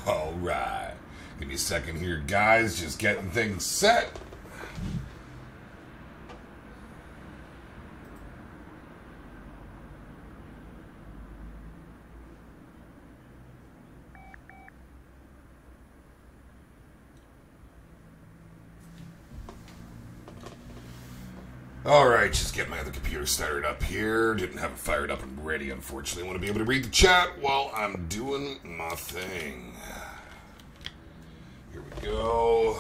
Alright. Give me a second here, guys. Just getting things set. Alright, just get my other computer started up here. Didn't have it fired up and ready, unfortunately. I want to be able to read the chat while I'm doing my thing. Here we go.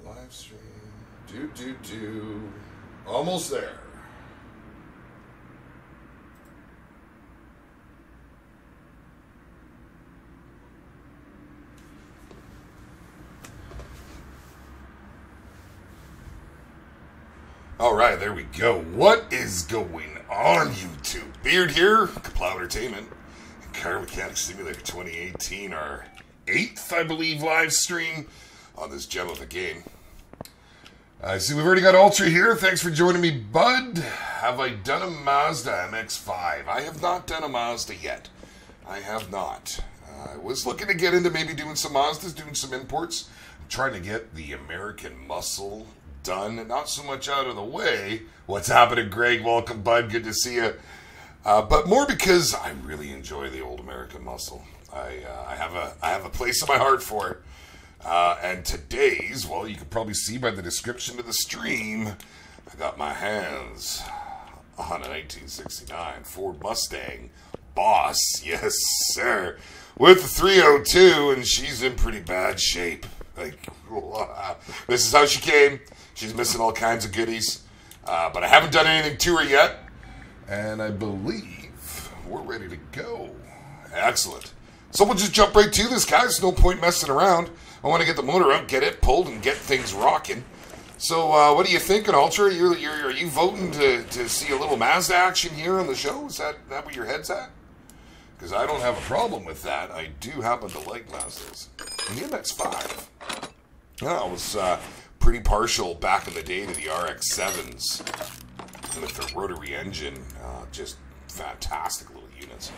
Livestream. Do. Almost there. All right, there we go. What is going on, YouTube? Beard here, Kaplow Entertainment, and Car Mechanics Simulator 2018, our 8th, I believe, live stream on this gem of a game. I see we've already got Ultra here. Thanks for joining me, bud. Have I done a Mazda MX-5? I have not done a Mazda yet. I have not. I was looking to get into maybe doing some Mazdas, doing some imports. I'm trying to get the American Muscle done, not so much out of the way. What's happening, Greg? Welcome, bud. Good to see you. But more because I really enjoy the old American Muscle. I have a place in my heart for it. And today's, well, you can probably see by the description of the stream, I got my hands on a 1969 Ford Mustang Boss, yes sir, with the 302, and she's in pretty bad shape. Like, this is how she came. She's missing all kinds of goodies, but I haven't done anything to her yet, and I believe we're ready to go. Excellent. So we'll just jump right to this, guys. No point messing around. I want to get the motor out, get it pulled, and get things rocking. So, what are you thinking, Ultra? Are you voting to see a little Mazda action here on the show? Is that where your head's at? Because I don't have a problem with that. I do happen to like Mazdas. And the MX-5. Yeah, I was pretty partial back in the day to the RX-7s. With the rotary engine. Just fantastic little units.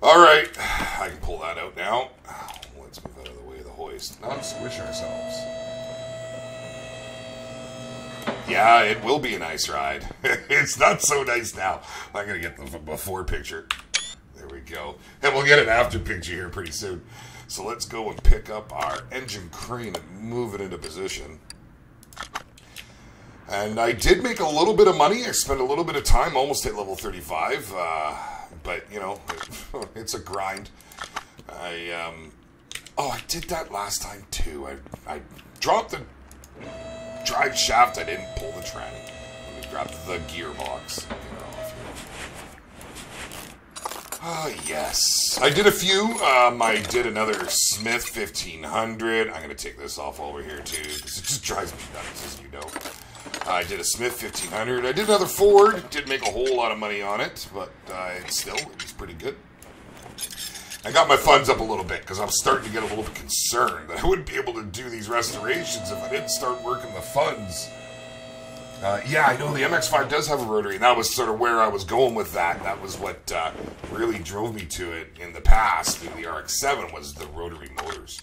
Alright, I can pull that out now. Let's move out of the way of the hoist. Now squish ourselves. Yeah, it will be a nice ride. It's not so nice now. I'm going to get the before picture. There we go. And we'll get an after picture here pretty soon. So let's go and pick up our engine crane and move it into position. And I did make a little bit of money. I spent a little bit of time, almost at level 35. But, you know, it's a grind. Oh, I did that last time, too. I dropped the drive shaft. I didn't pull the tranny. Let me grab the gearbox. Get it off here. Oh, yes. I did a few. I did another Smith 1500. I'm going to take this off while we're here, too, because it just drives me nuts, as you know. I did a Smith 1500. I did another Ford. Didn't make a whole lot of money on it, but it was pretty good. I got my funds up a little bit because I'm starting to get a little bit concerned that I wouldn't be able to do these restorations if I didn't start working the funds. Yeah, I know the MX-5 does have a rotary, and that was sort of where I was going with that. That was what really drove me to it in the past. The RX-7 was the rotary motors.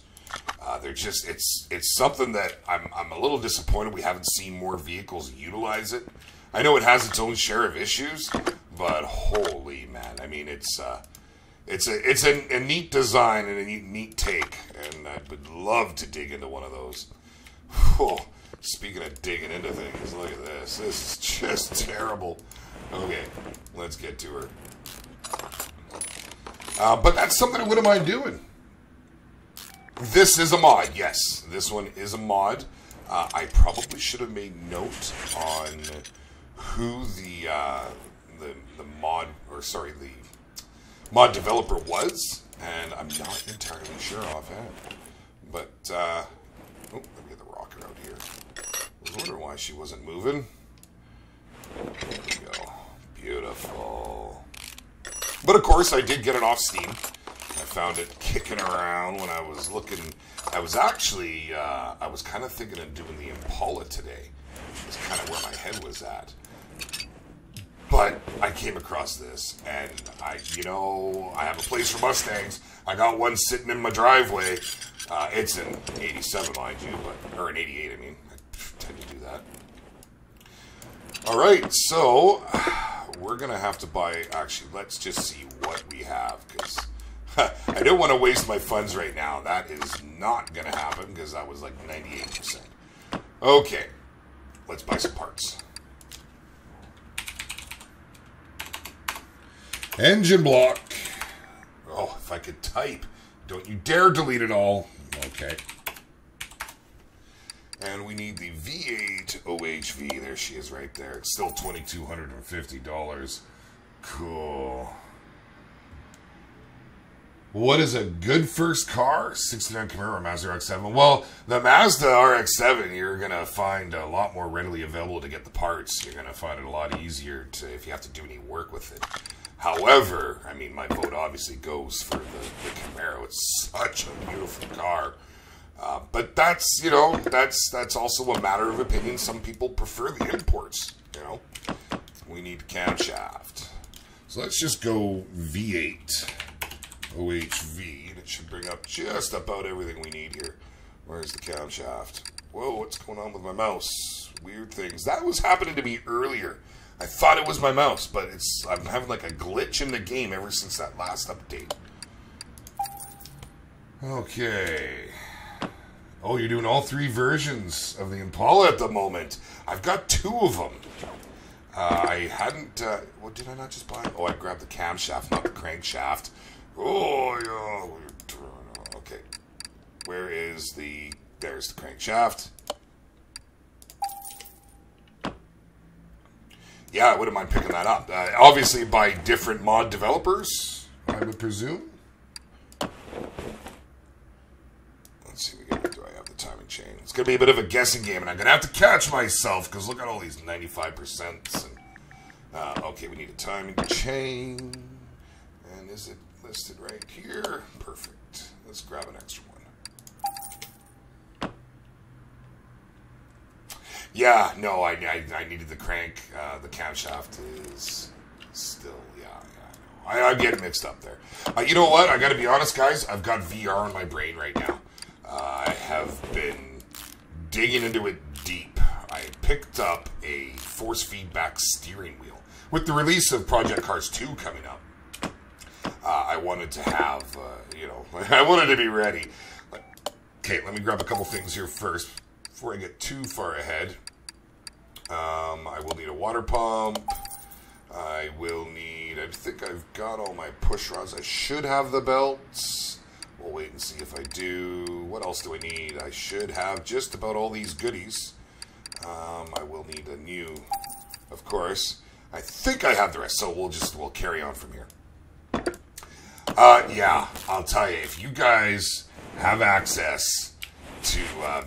They're just, it's something that I'm a little disappointed we haven't seen more vehicles utilize it. I know it has its own share of issues, but holy man, I mean, it's a neat design and a neat take, and I would love to dig into one of those. Oh, speaking of digging into things, look at this. This is just terrible. Okay, let's get to her. But that's something I wouldn't mind doing. This is a mod, yes. This one is a mod. I probably should have made note on who the mod, or sorry, the mod developer was, and I'm not entirely sure offhand. But, oh, let me get the rocker out here. I was wondering why she wasn't moving. There we go. Beautiful. But of course, I did get it off Steam. I found it kicking around when I was looking. I was actually, I was kind of thinking of doing the Impala today. That's kind of where my head was at. But I came across this, and I have a place for Mustangs. I got one sitting in my driveway. It's an 87, mind you, or an 88, I mean. I tend to do that. Alright, so we're going to have to buy, actually, let's just see what we have, because I don't want to waste my funds right now. That is not going to happen, because that was like 98%. Okay, let's buy some parts. Engine block. Oh, if I could type. Don't you dare delete it all. Okay. And we need the V8 OHV. There she is right there. It's still $2,250. Cool. What is a good first car? 69 Camaro or Mazda RX-7. Well, the Mazda RX-7, you're going to find a lot more readily available to get the parts. You're going to find it a lot easier to if you have to do any work with it. However, I mean, my vote obviously goes for the Camaro. It's such a beautiful car. But that's, you know, that's also a matter of opinion. Some people prefer the imports, you know. We need camshaft. So let's just go V8 OHV. And it should bring up just about everything we need here. Where's the camshaft? Whoa, what's going on with my mouse? Weird things. That was happening to me earlier. I thought it was my mouse, but I'm having like a glitch in the game ever since that last update. Okay. Oh, you're doing all three versions of the Impala at the moment. I've got two of them. I hadn't... what did I not just buy? Oh, I grabbed the camshaft, not the crankshaft. Oh, yeah. Okay. Where is the... There's the crankshaft. Yeah, I wouldn't mind picking that up. Obviously by different mod developers, I would presume. Let's see, do I have the timing chain? It's going to be a bit of a guessing game, and I'm going to have to catch myself, because look at all these 95%. And, okay, we need a timing chain. And is it listed right here? Perfect. Let's grab an extra one. Yeah, no, I needed the crank. The camshaft is still, yeah, I get mixed up there. You know what? I got to be honest, guys. I've got VR in my brain right now. I have been digging into it deep. I picked up a force feedback steering wheel. With the release of Project Cars 2 coming up, I wanted to have, you know, I wanted to be ready. Okay, let me grab a couple things here first. Before I get too far ahead, I will need a water pump. I will need, I think I've got all my push rods. I should have the belts. We'll wait and see if I do. What else do I need? I should have just about all these goodies. I will need a new, of course. I think I have the rest, so we'll carry on from here. Yeah, I'll tell you, if you guys have access to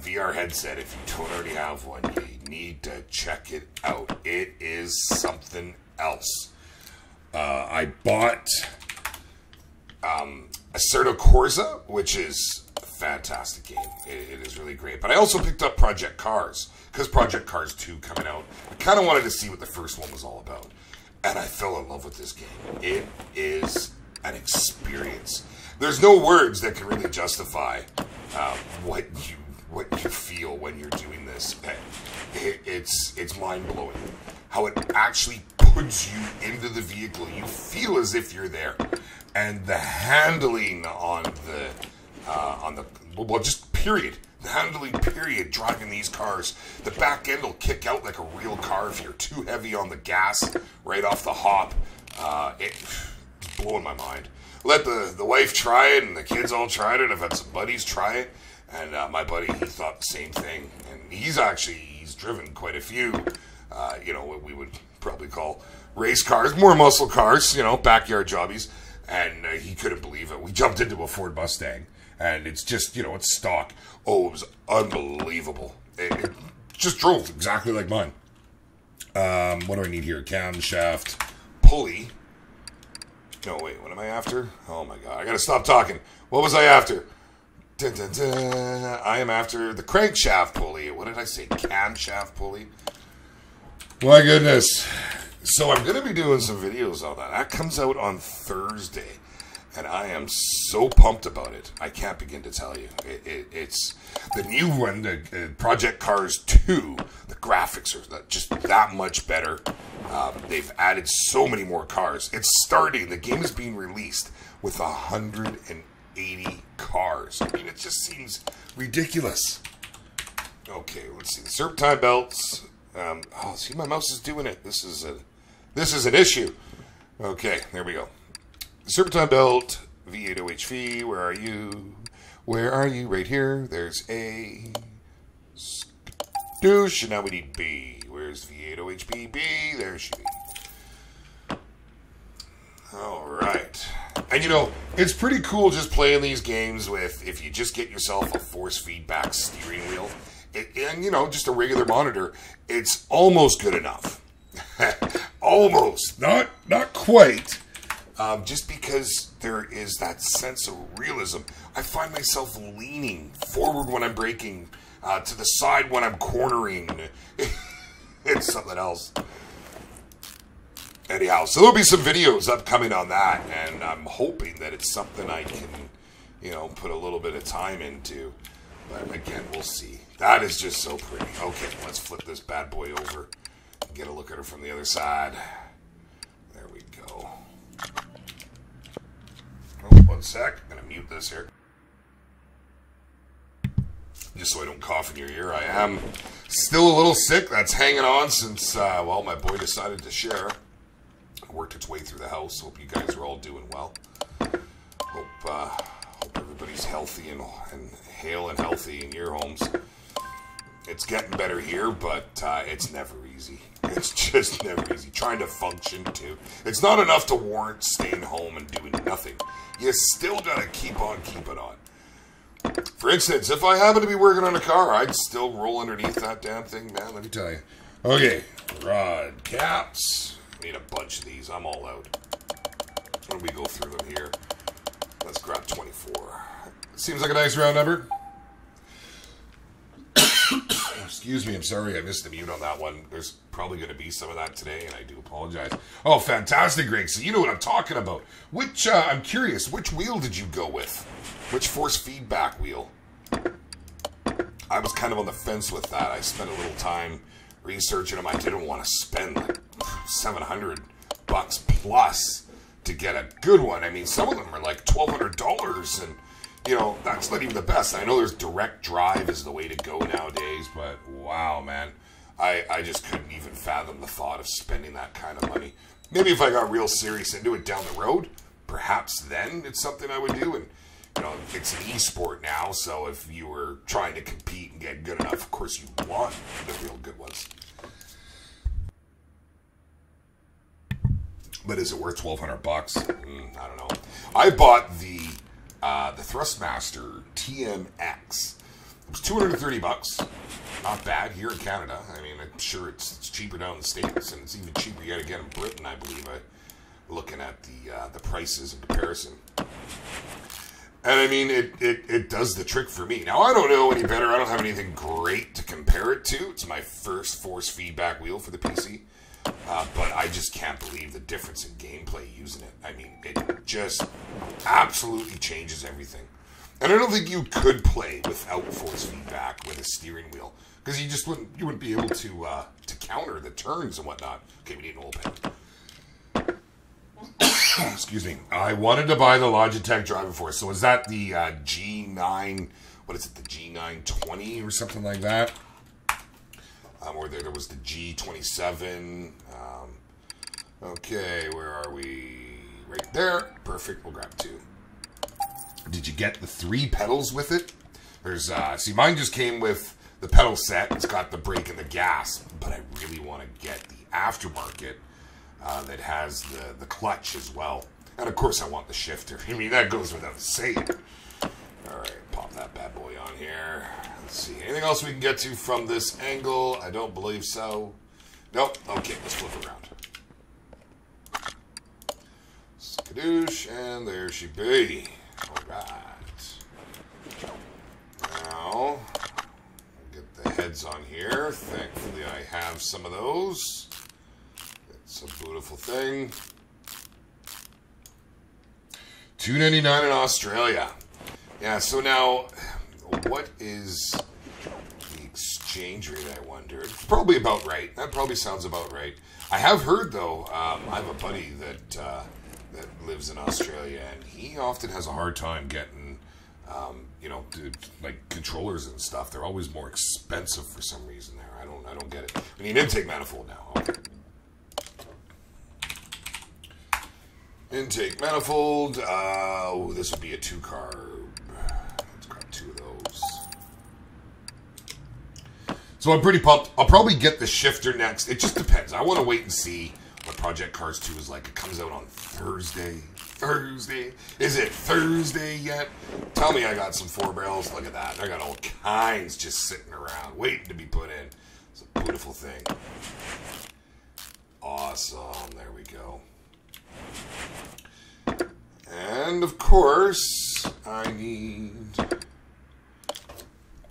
VR headset, if you don't already have one, you need to check it out. It is something else. I bought Assetto Corsa, which is a fantastic game. It is really great. But I also picked up Project Cars, because Project Cars 2 coming out. I kind of wanted to see what the first one was all about. And I fell in love with this game. It is an experience. There's no words that can really justify what you feel when you're doing this. It's mind-blowing. How it actually puts you into the vehicle. You feel as if you're there. And the handling on the well, just period. The handling period, driving these cars. The back end will kick out like a real car if you're too heavy on the gas right off the hop. It's blowing my mind. Let the wife try it, and the kids all tried it. I've had some buddies try it, and my buddy, he thought the same thing. And he's driven quite a few, you know, what we would probably call race cars, more muscle cars, you know, backyard jobbies. And he couldn't believe it. We jumped into a Ford Mustang, and it's just, you know, it's stock. Oh, it was unbelievable. It just drove exactly like mine. What do I need here? Camshaft pulley. No, wait, what am I after? Oh my god, I gotta stop talking. What was I after? Dun, dun, dun. I am after the crankshaft pulley. What did I say? Camshaft pulley? My goodness. So I'm going to be doing some videos on that. That comes out on Thursday. And I am so pumped about it. I can't begin to tell you. It's the new one, the Project Cars 2. The graphics are just that much better. They've added so many more cars. It's starting. The game is being released with 180 cars. I mean, it just seems ridiculous. Okay, let's see. The serpentine belts. Oh, see, my mouse is doing it. This is an issue. Okay, there we go. Serpentine belt, V8 OHV, where are you? Where are you? Right here. There's A. Douche, and now we need B. Where's V8 OHB? B. There she be. Alright. And you know, it's pretty cool just playing these games with, if you just get yourself a force feedback steering wheel, and you know, just a regular monitor, it's almost good enough. Almost. Not quite. Just because there is that sense of realism. I find myself leaning forward when I'm braking, to the side when I'm cornering. It's something else. Anyhow, so there'll be some videos upcoming on that, and I'm hoping that it's something I can, you know, put a little bit of time into. But again, we'll see. That is just so pretty. Okay, let's flip this bad boy over and get a look at her from the other side. There we go. Oh, 1 sec. I'm going to mute this here. Just so I don't cough in your ear. I am still a little sick. That's hanging on since, well, my boy decided to share. It worked its way through the house. Hope you guys are all doing well. Hope everybody's healthy and hale and healthy in your homes. It's getting better here, but it's never easy. It's just never easy. Trying to function, too. It's not enough to warrant staying home and doing nothing. You still gotta keep on keeping on. For instance, if I happen to be working on a car, I'd still roll underneath that damn thing, man, let me tell you. Okay, rod caps. I need a bunch of these. I'm all out. When we go through them here, let's grab 24. Seems like a nice round number. Excuse me, I'm sorry I missed the mute on that one. There's probably going to be some of that today, and I do apologize. Oh, fantastic, Greg. So you know what I'm talking about. Which, I'm curious, which wheel did you go with? Which force feedback wheel? I was kind of on the fence with that. I spent a little time researching them. I didn't want to spend like $700 plus to get a good one. I mean, some of them are like $1,200, and you know, that's not even the best. I know there's direct drive is the way to go nowadays, but wow, man. I just couldn't even fathom the thought of spending that kind of money. Maybe if I got real serious into it down the road, perhaps then it's something I would do. And, you know, it's an e-sport now, so if you were trying to compete and get good enough, of course you want the real good ones. But is it worth $1,200? I don't know. I bought the Thrustmaster TMX. It was $230. Not bad here in Canada. I mean, I'm sure it's cheaper down in the States, and it's even cheaper yet again in Britain, I believe. Looking at the prices in comparison. And I mean, it does the trick for me. Now, I don't know any better. I don't have anything great to compare it to. It's my first force feedback wheel for the PC. But I just can't believe the difference in gameplay using it. I mean, it just absolutely changes everything. And I don't think you could play without force feedback with a steering wheel, because you wouldn't be able to counter the turns and whatnot. Okay, we need an old pen. Excuse me. I wanted to buy the Logitech Driving Force. So is that the G9? What is it? The G920 or something like that? Or there was the G27. Okay, where are we? Right there. Perfect. We'll grab 2. Did you get the 3 pedals with it? There's, see, mine just came with the pedal set. It's got the brake and the gas. But I really want to get the aftermarket that has the clutch as well. And, of course, I want the shifter. I mean, that goes without saying. All right, pop that bad boy on here. Let's see. Anything else we can get to from this angle? I don't believe so. Nope. Okay, let's flip around. Let's Kadoosh, and there she be. Alright. Now, get the heads on here. Thankfully, I have some of those. It's a beautiful thing. $2.99 in Australia. Yeah, so now, what is the exchange rate, I wonder? It's probably about right. That probably sounds about right. I have heard, though, I have a buddy that lives in Australia, and he often has a hard time getting, you know, like controllers and stuff. They're always more expensive for some reason there. I don't get it. I need an intake manifold now. Okay. Intake manifold. Oh, this would be a 2-carb. Let's grab 2 of those. So I'm pretty pumped. I'll probably get the shifter next. It just depends. I want to wait and see what Project Cars 2 is like. It comes out on Thursday. Thursday? Is it Thursday yet? Tell me I got some 4 barrels. Look at that. I got all kinds just sitting around, waiting to be put in. It's a beautiful thing. Awesome. There we go. And, of course, I need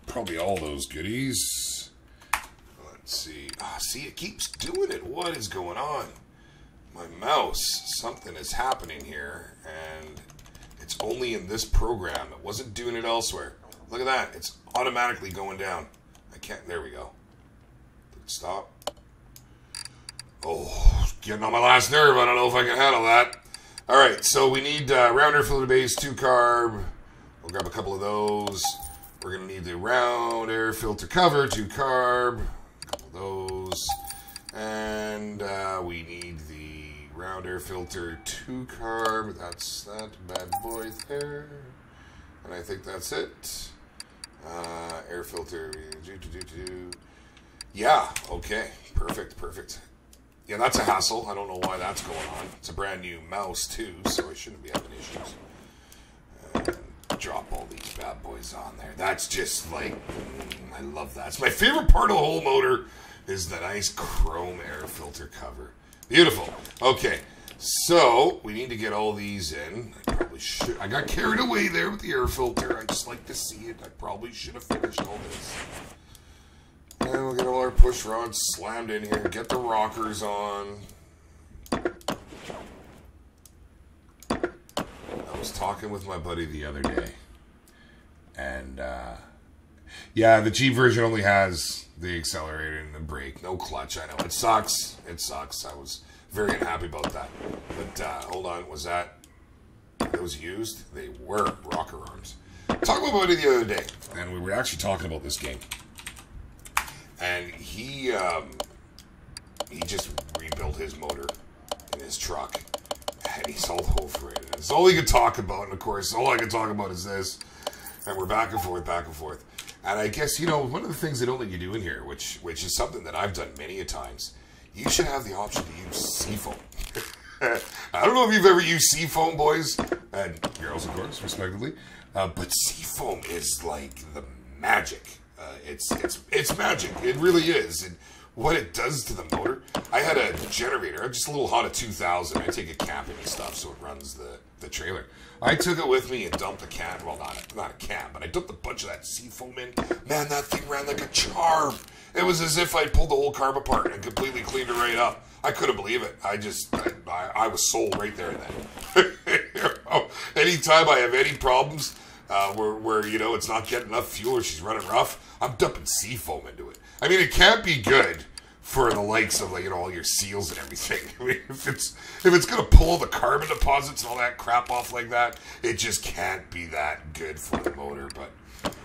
probably all those goodies. Let's see. Ah, see, it keeps doing it. What is going on? My mouse. Something is happening here, and it's only in this program. It wasn't doing it elsewhere. Look at that. It's automatically going down. I can't. There we go. Stop. Oh, getting on my last nerve. I don't know if I can handle that. All right, so we need round air filter base, 2-carb. We'll grab a couple of those. We're going to need the round air filter cover, 2-carb. A couple of those. And we need the round air filter, 2-carb. That's that bad boy there. And I think that's it. Air filter. Yeah, okay. Perfect, perfect. Yeah, that's a hassle. I don't know why that's going on. It's a brand new mouse, too, so I shouldn't be having issues. And drop all these bad boys on there. That's just like, I love that. It's my favorite part of the whole motor is the nice chrome air filter cover. Beautiful. Okay, so we need to get all these in. I probably should. I got carried away there with the air filter. I just like to see it. I probably should have finished all this. And we'll get all our push rods slammed in here. Get the rockers on. I was talking with my buddy the other day. And, yeah, the Jeep version only has the accelerator and the brake. No clutch, I know. It sucks. It sucks. I was very unhappy about that. But, hold on. Was that those used? They were rocker arms. Talked with my buddy the other day. And we were actually talking about this game. And he just rebuilt his motor in his truck, and he's all over it. And it's all he could talk about, and of course, all I can talk about is this. And we're back and forth, back and forth. And I guess, you know, one of the things they don't let you do in here, which is something that I've done many a times, you should have the option to use seafoam. I don't know if you've ever used seafoam, boys, and girls, of course, respectively, but seafoam is like the magic. It's magic. It really is. And what it does to the motor. I had a generator. I'm just a little Honda 2000. I take it camping and stuff, so it runs the trailer. I took it with me and dumped a can. Well, not a can, but I dumped a bunch of that seafoam in. Man, that thing ran like a charm. It was as if I pulled the whole carb apart and completely cleaned it right up. I couldn't believe it. I was sold right there and then. Anytime I have any problems, where you know it's not getting enough fuel or she's running rough, I'm dumping seafoam into it. I mean, it can't be good for the likes of, like, you know, all your seals and everything. I mean, if it's gonna pull the carbon deposits and all that crap off like that, it just can't be that good for the motor. But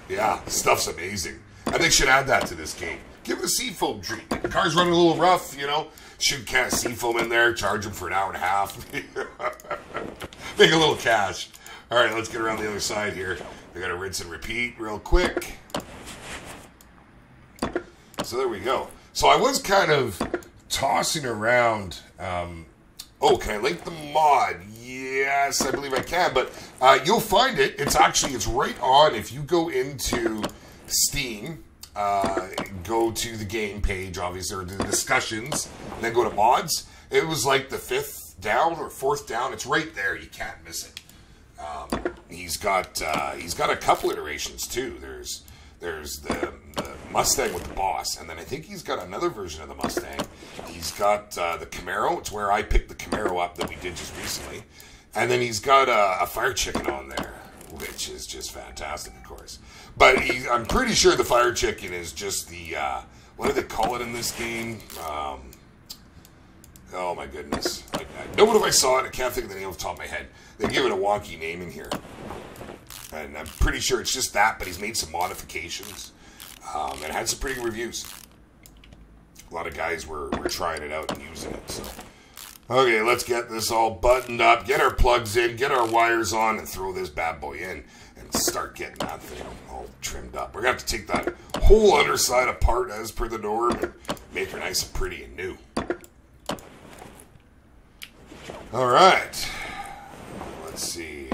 yeah, stuff's amazing. I think should add that to this game. Give it a seafoam treat. The car's running a little rough, you know. Shoot a can of seafoam in there, charge them for an hour and a half. Make a little cash. All right, let's get around the other side here. We got to rinse and repeat real quick. So there we go. So I was kind of tossing around. Oh, can I link the mod? Yes, I believe I can. But you'll find it. It's right on. If you go into Steam, go to the game page, obviously, or the discussions, and then go to mods. It was like the 5th down or fourth down. It's right there. You can't miss it. He's got a couple iterations too. There's the Mustang with the Boss, and then I think he's got another version of the Mustang. He's got the Camaro. It's where I picked the Camaro up that we did just recently, and then he's got a Fire Chicken on there, which is just fantastic, of course. But I'm pretty sure the Fire Chicken is just the what do they call it in this game? Oh my goodness! I know it if I saw it. I can't think of the name off the top of my head. They give it a wonky name in here. And I'm pretty sure it's just that, but he's made some modifications. And had some pretty good reviews. A lot of guys were trying it out and using it. So, okay, let's get this all buttoned up, get our plugs in, get our wires on, and throw this bad boy in. And start getting that thing all trimmed up. We're going to have to take that whole underside apart as per the norm and make her nice and pretty and new. Alright. Let's see.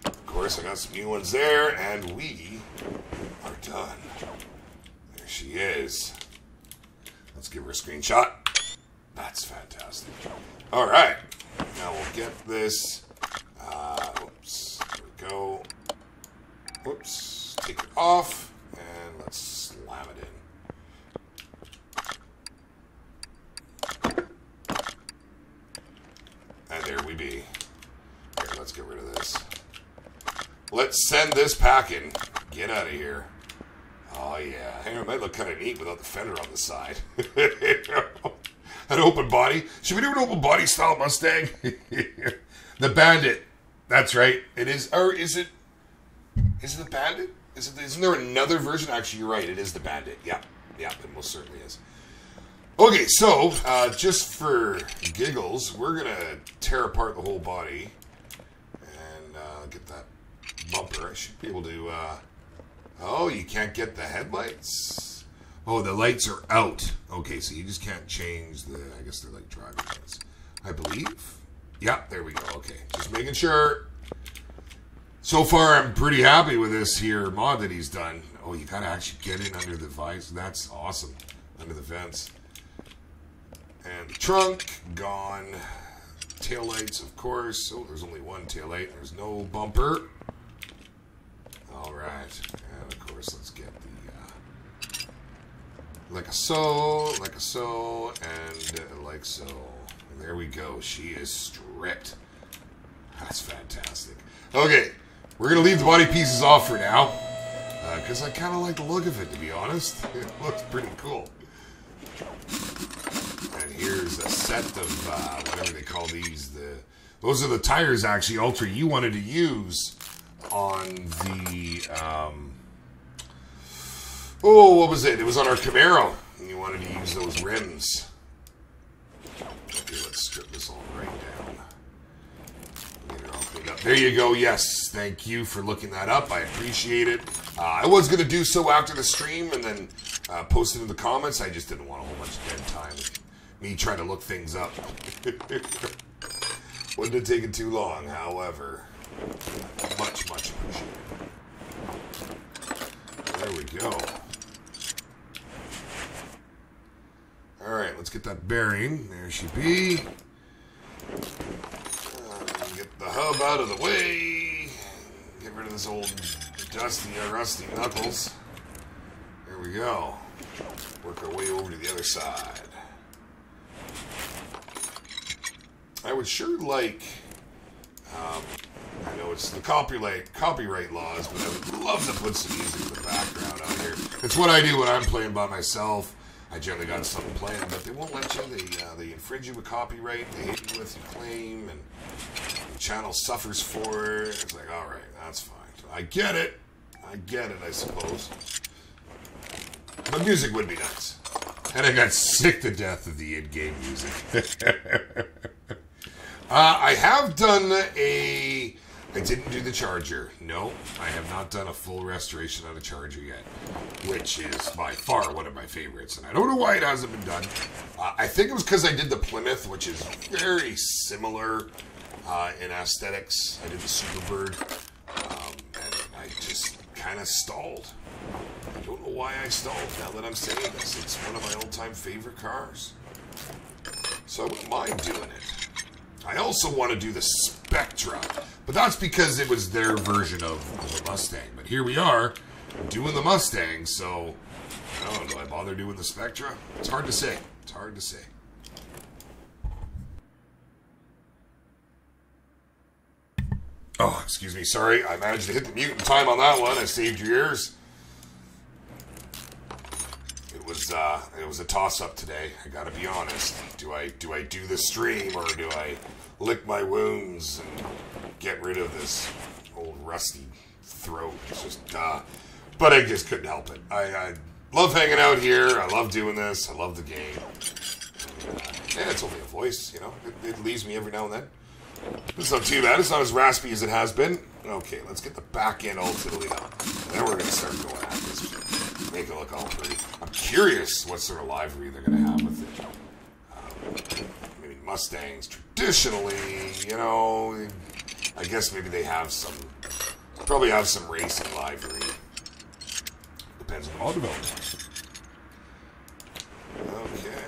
Of course, I got some new ones there, and we are done. There she is. Let's give her a screenshot. That's fantastic. Alright. Now we'll get this. Oops. There we go. Whoops. Take it off, and let's slam it in. And there we be. Here, let's get rid of this. Let's send this packing. Get out of here. Oh, yeah. Hey, it might look kind of neat without the fender on the side. An open body. Should we do an open body style Mustang? The Bandit. That's right. It is. Or is it? Is it the Bandit? Isn't there another version? Actually, you're right. It is the Bandit. Yeah. Yeah, it most certainly is. Okay, so, just for giggles, we're going to tear apart the whole body and get that bumper. I should be able to, oh, you can't get the headlights? Oh, the lights are out. Okay, so you just can't change the, I guess they're like driver lights, I believe. Yeah, there we go. Okay, just making sure. So far, I'm pretty happy with this here mod that he's done. Oh, you got to actually get in under the visor. That's awesome. Under the vents. And the trunk, gone. Taillights, of course. Oh, there's only one taillight. There's no bumper. Alright. And, of course, let's get the, like so, and like so. And there we go. She is stripped. That's fantastic. Okay. We're going to leave the body pieces off for now. Because I kind of like the look of it, to be honest. It looks pretty cool. And here's a set of, whatever they call these. Those are the tires, actually, Ultra, you wanted to use on the, oh, what was it? It was on our Camaro. And you wanted to use those rims. Okay, let's strip this all right down. Get it all cleaned up. There you go. Yes, thank you for looking that up. I appreciate it. I was going to do so after the stream and then post it in the comments. I just didn't want a whole bunch of dead time. Me trying to look things up. Wouldn't have taken too long, however. Much, much appreciated. There we go. Alright, let's get that bearing. There she be. Get the hub out of the way. Get rid of this old dusty, rusty knuckles. There we go. Work our way over to the other side. I would sure like, I know it's the copyright laws, but I would love to put some music in the background out here. It's what I do when I'm playing by myself. I generally got something playing, but they won't let you. They infringe you with copyright. They hit you with your claim, and the channel suffers for it. It's like, all right, that's fine. I get it, I suppose. But music would be nice. And I got sick to death of the in-game music. I have done I didn't do the charger. No, I have not done a full restoration on a charger yet, which is by far one of my favorites. And I don't know why it hasn't been done. I think it was because I did the Plymouth, which is very similar in aesthetics. I did the Superbird, and I just kind of stalled. I don't know why I stalled now that I'm saying this. It's one of my all-time favorite cars. So I wouldn't mind doing it. I also want to do the Spectra, but that's because it was their version of the Mustang. But here we are, doing the Mustang, so, I don't know, do I bother doing the Spectra? It's hard to say. It's hard to say. Oh, excuse me, sorry. I managed to hit the mute in time on that one. I saved your ears. It was a toss-up today. I gotta be honest. Do I do the stream, or do I lick my wounds and get rid of this old rusty throat? It's just, but I just couldn't help it. I love hanging out here. I love doing this. I love the game. Yeah, it's only a voice, you know. It leaves me every now and then. It's not too bad. It's not as raspy as it has been. Okay, let's get the back end all tiddly up. Then we're going to start going at this. Make it look all pretty. I'm curious what sort of livery they're going to have with it. Maybe Mustangs, traditionally, you know, I guess maybe they have some, probably have some racing livery. Depends on the model development. Okay.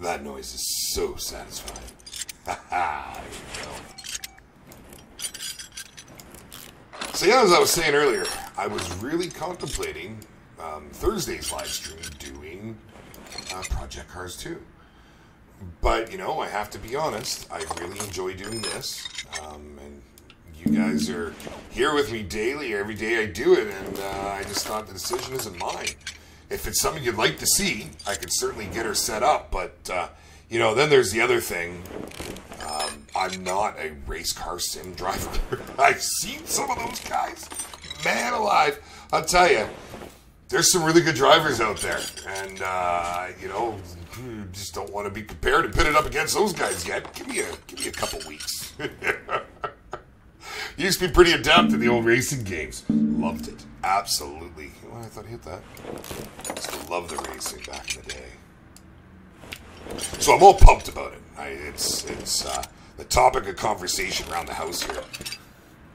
That noise is so satisfying. Haha, there you go. So yeah, as I was saying earlier, I was really contemplating Thursday's live stream doing Project Cars 2. But, you know, I have to be honest, I really enjoy doing this. And you guys are here with me daily, every day I do it, and I just thought the decision isn't mine. If it's something you'd like to see, I could certainly get her set up. But, you know, then there's the other thing. I'm not a race car sim driver. I've seen some of those guys. Man alive. I'll tell you, there's some really good drivers out there. And, you know, just don't want to be prepared to pit it up against those guys yet. Give me a couple weeks. Used to be pretty adept in the old racing games. Loved it. Absolutely. Oh, I thought I hit that. I used to love the racing back in the day. So I'm all pumped about it. It's the topic of conversation around the house here.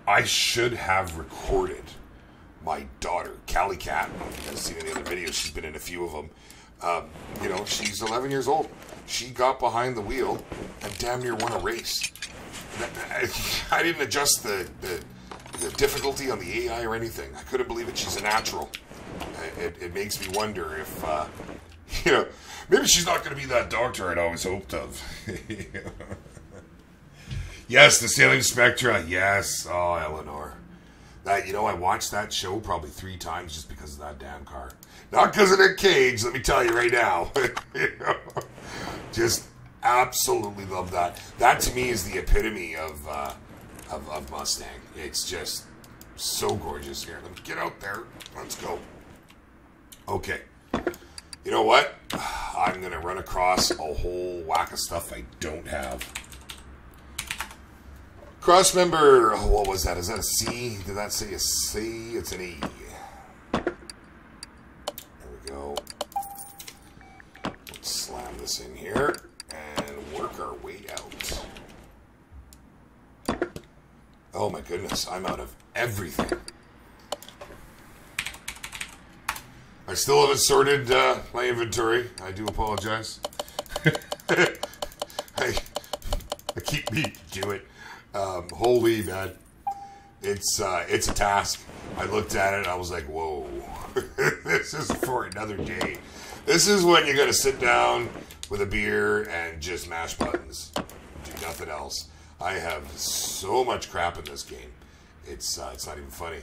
I should have recorded my daughter, Callie Cat. I don't know if you guys seen any other videos. She's been in a few of them. You know, she's 11 years old. She got behind the wheel and damn near won a race. I didn't adjust the difficulty on the AI or anything. I couldn't believe it. She's a natural. It makes me wonder if, you know, maybe she's not going to be that doctor I'd always hoped of. Yes, the Sailing Spectra. Yes. Oh, Eleanor. That, you know, I watched that show probably 3 times just because of that damn car. Not because of Nick Cage, let me tell you right now. You know, just absolutely love that. That to me is the epitome of Mustang. It's just so gorgeous here. Let me get out there. Let's go. Okay. You know what? I'm going to run across a whole whack of stuff I don't have. Cross member, oh, what was that? Is that a C? Did that say a C? It's an E. There we go. Let's slam this in here and work our way out. Oh my goodness, I'm out of everything. I still haven't sorted my inventory. I do apologize. I keep meaning to do it. Holy man, it's a task. I looked at it and I was like, whoa, this is for another day. This is when you're gonna sit down with a beer and just mash buttons, do nothing else. I have so much crap in this game. It's not even funny.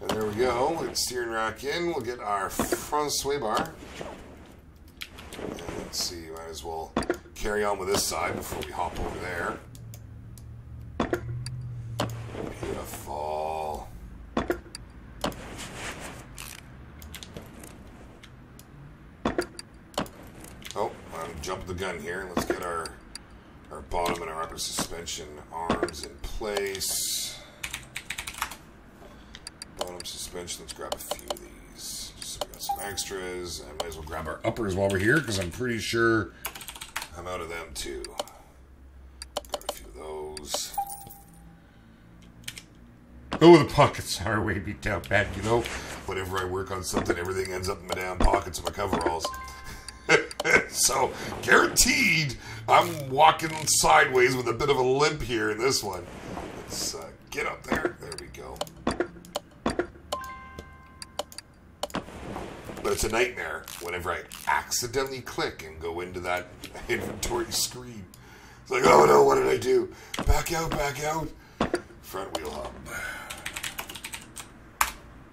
And there we go. We'll get steering rack in. We'll get our front sway bar. And let's see. Might as well carry on with this side before we hop over there. Beautiful. Oh, I'm jumping the gun here. Let's get our bottom and our upper suspension arms in place. Bottom suspension. Let's grab a few of these. Just so we got some extras. I might as well grab our uppers while we're here because I'm pretty sure I'm out of them too. Got a few of those. Oh, the pockets are way beat down bad, you know. Whenever I work on something, everything ends up in my damn pockets of my coveralls. So, guaranteed, I'm walking sideways with a bit of a limp here in this one. Let's get up there. There we go. But it's a nightmare whenever I accidentally click and go into that inventory screen. It's like, oh no, what did I do? Back out, back out. Front wheel hub.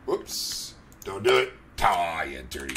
Whoops. Don't do it. Ah, you dirty.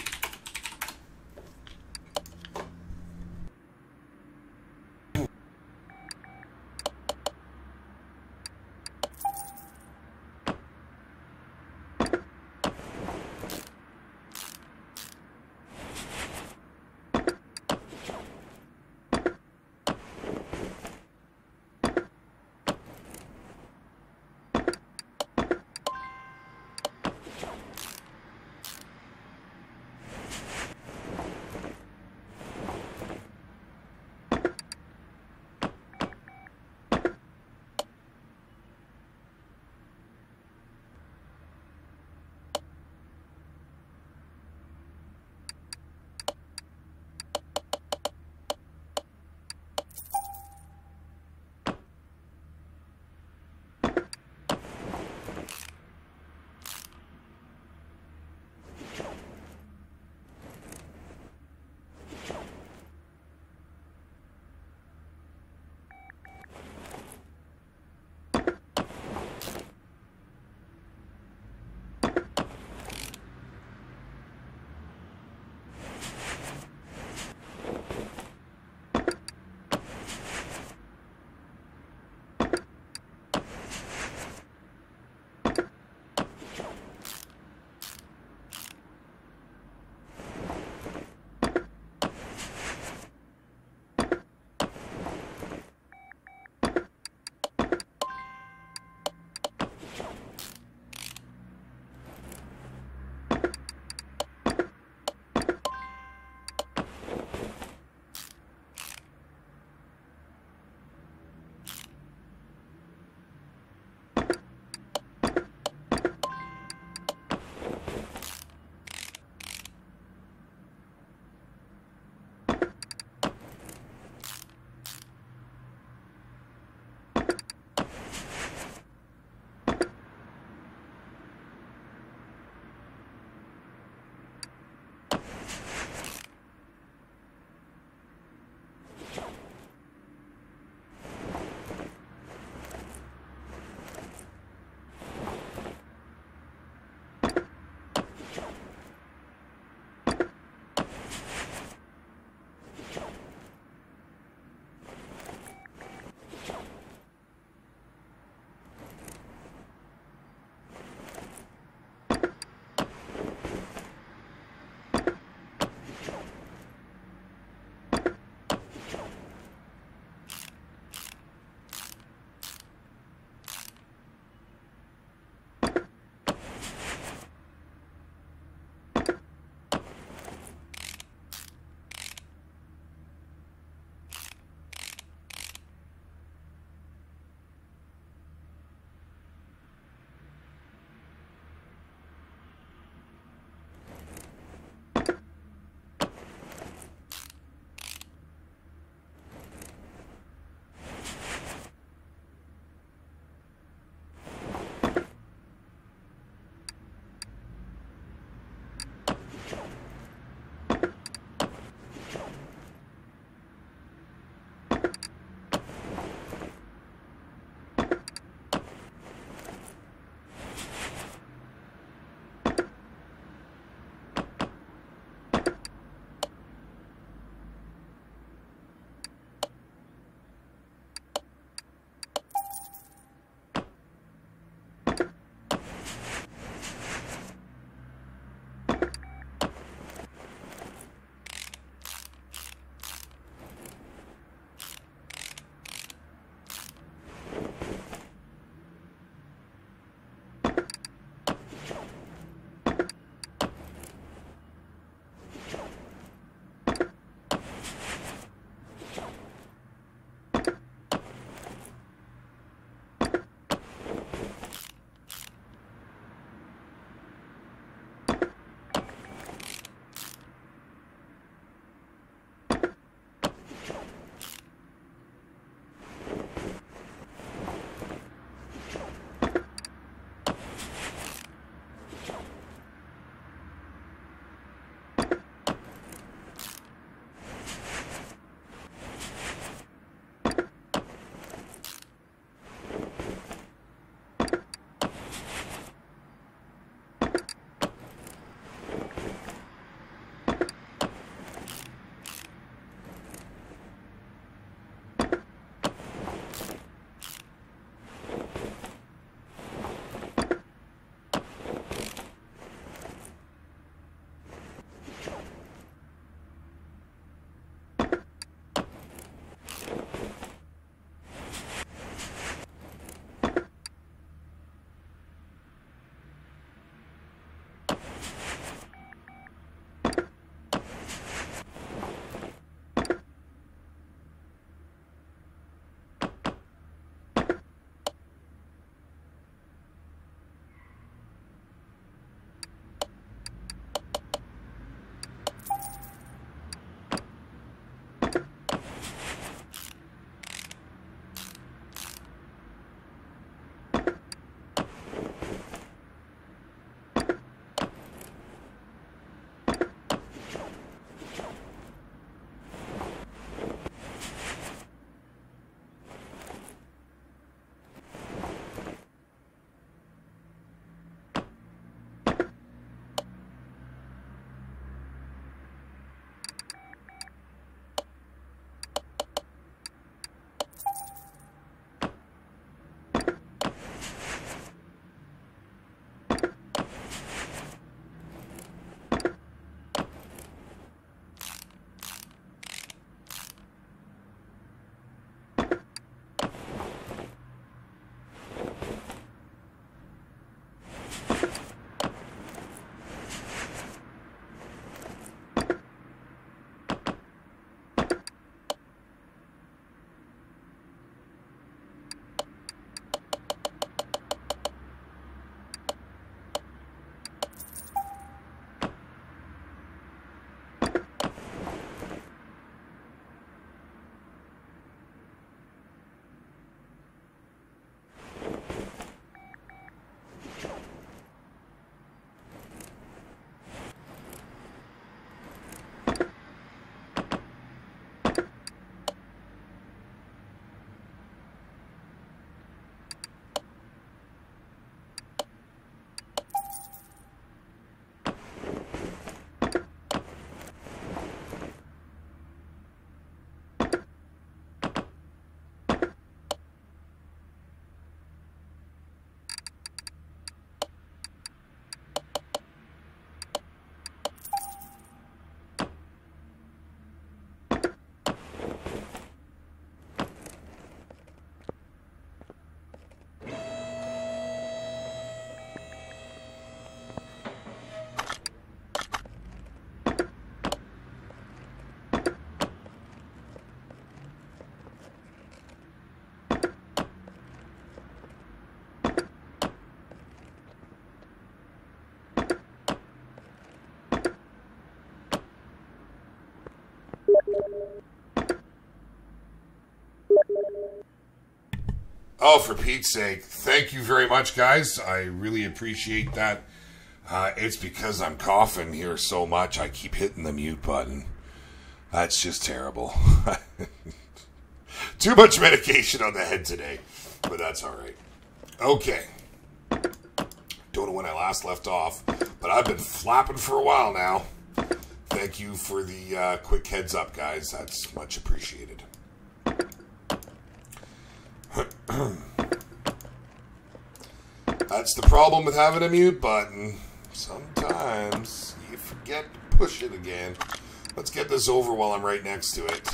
Oh, for Pete's sake, thank you very much, guys. I really appreciate that. It's because I'm coughing here so much, I keep hitting the mute button. That's just terrible. Too much medication on the head today, but that's all right. Okay. Don't know when I last left off, but I've been flapping for a while now. Thank you for the quick heads up, guys. That's much appreciated. That's the problem with having a mute button. Sometimes you forget to push it again. Let's get this over while I'm right next to it.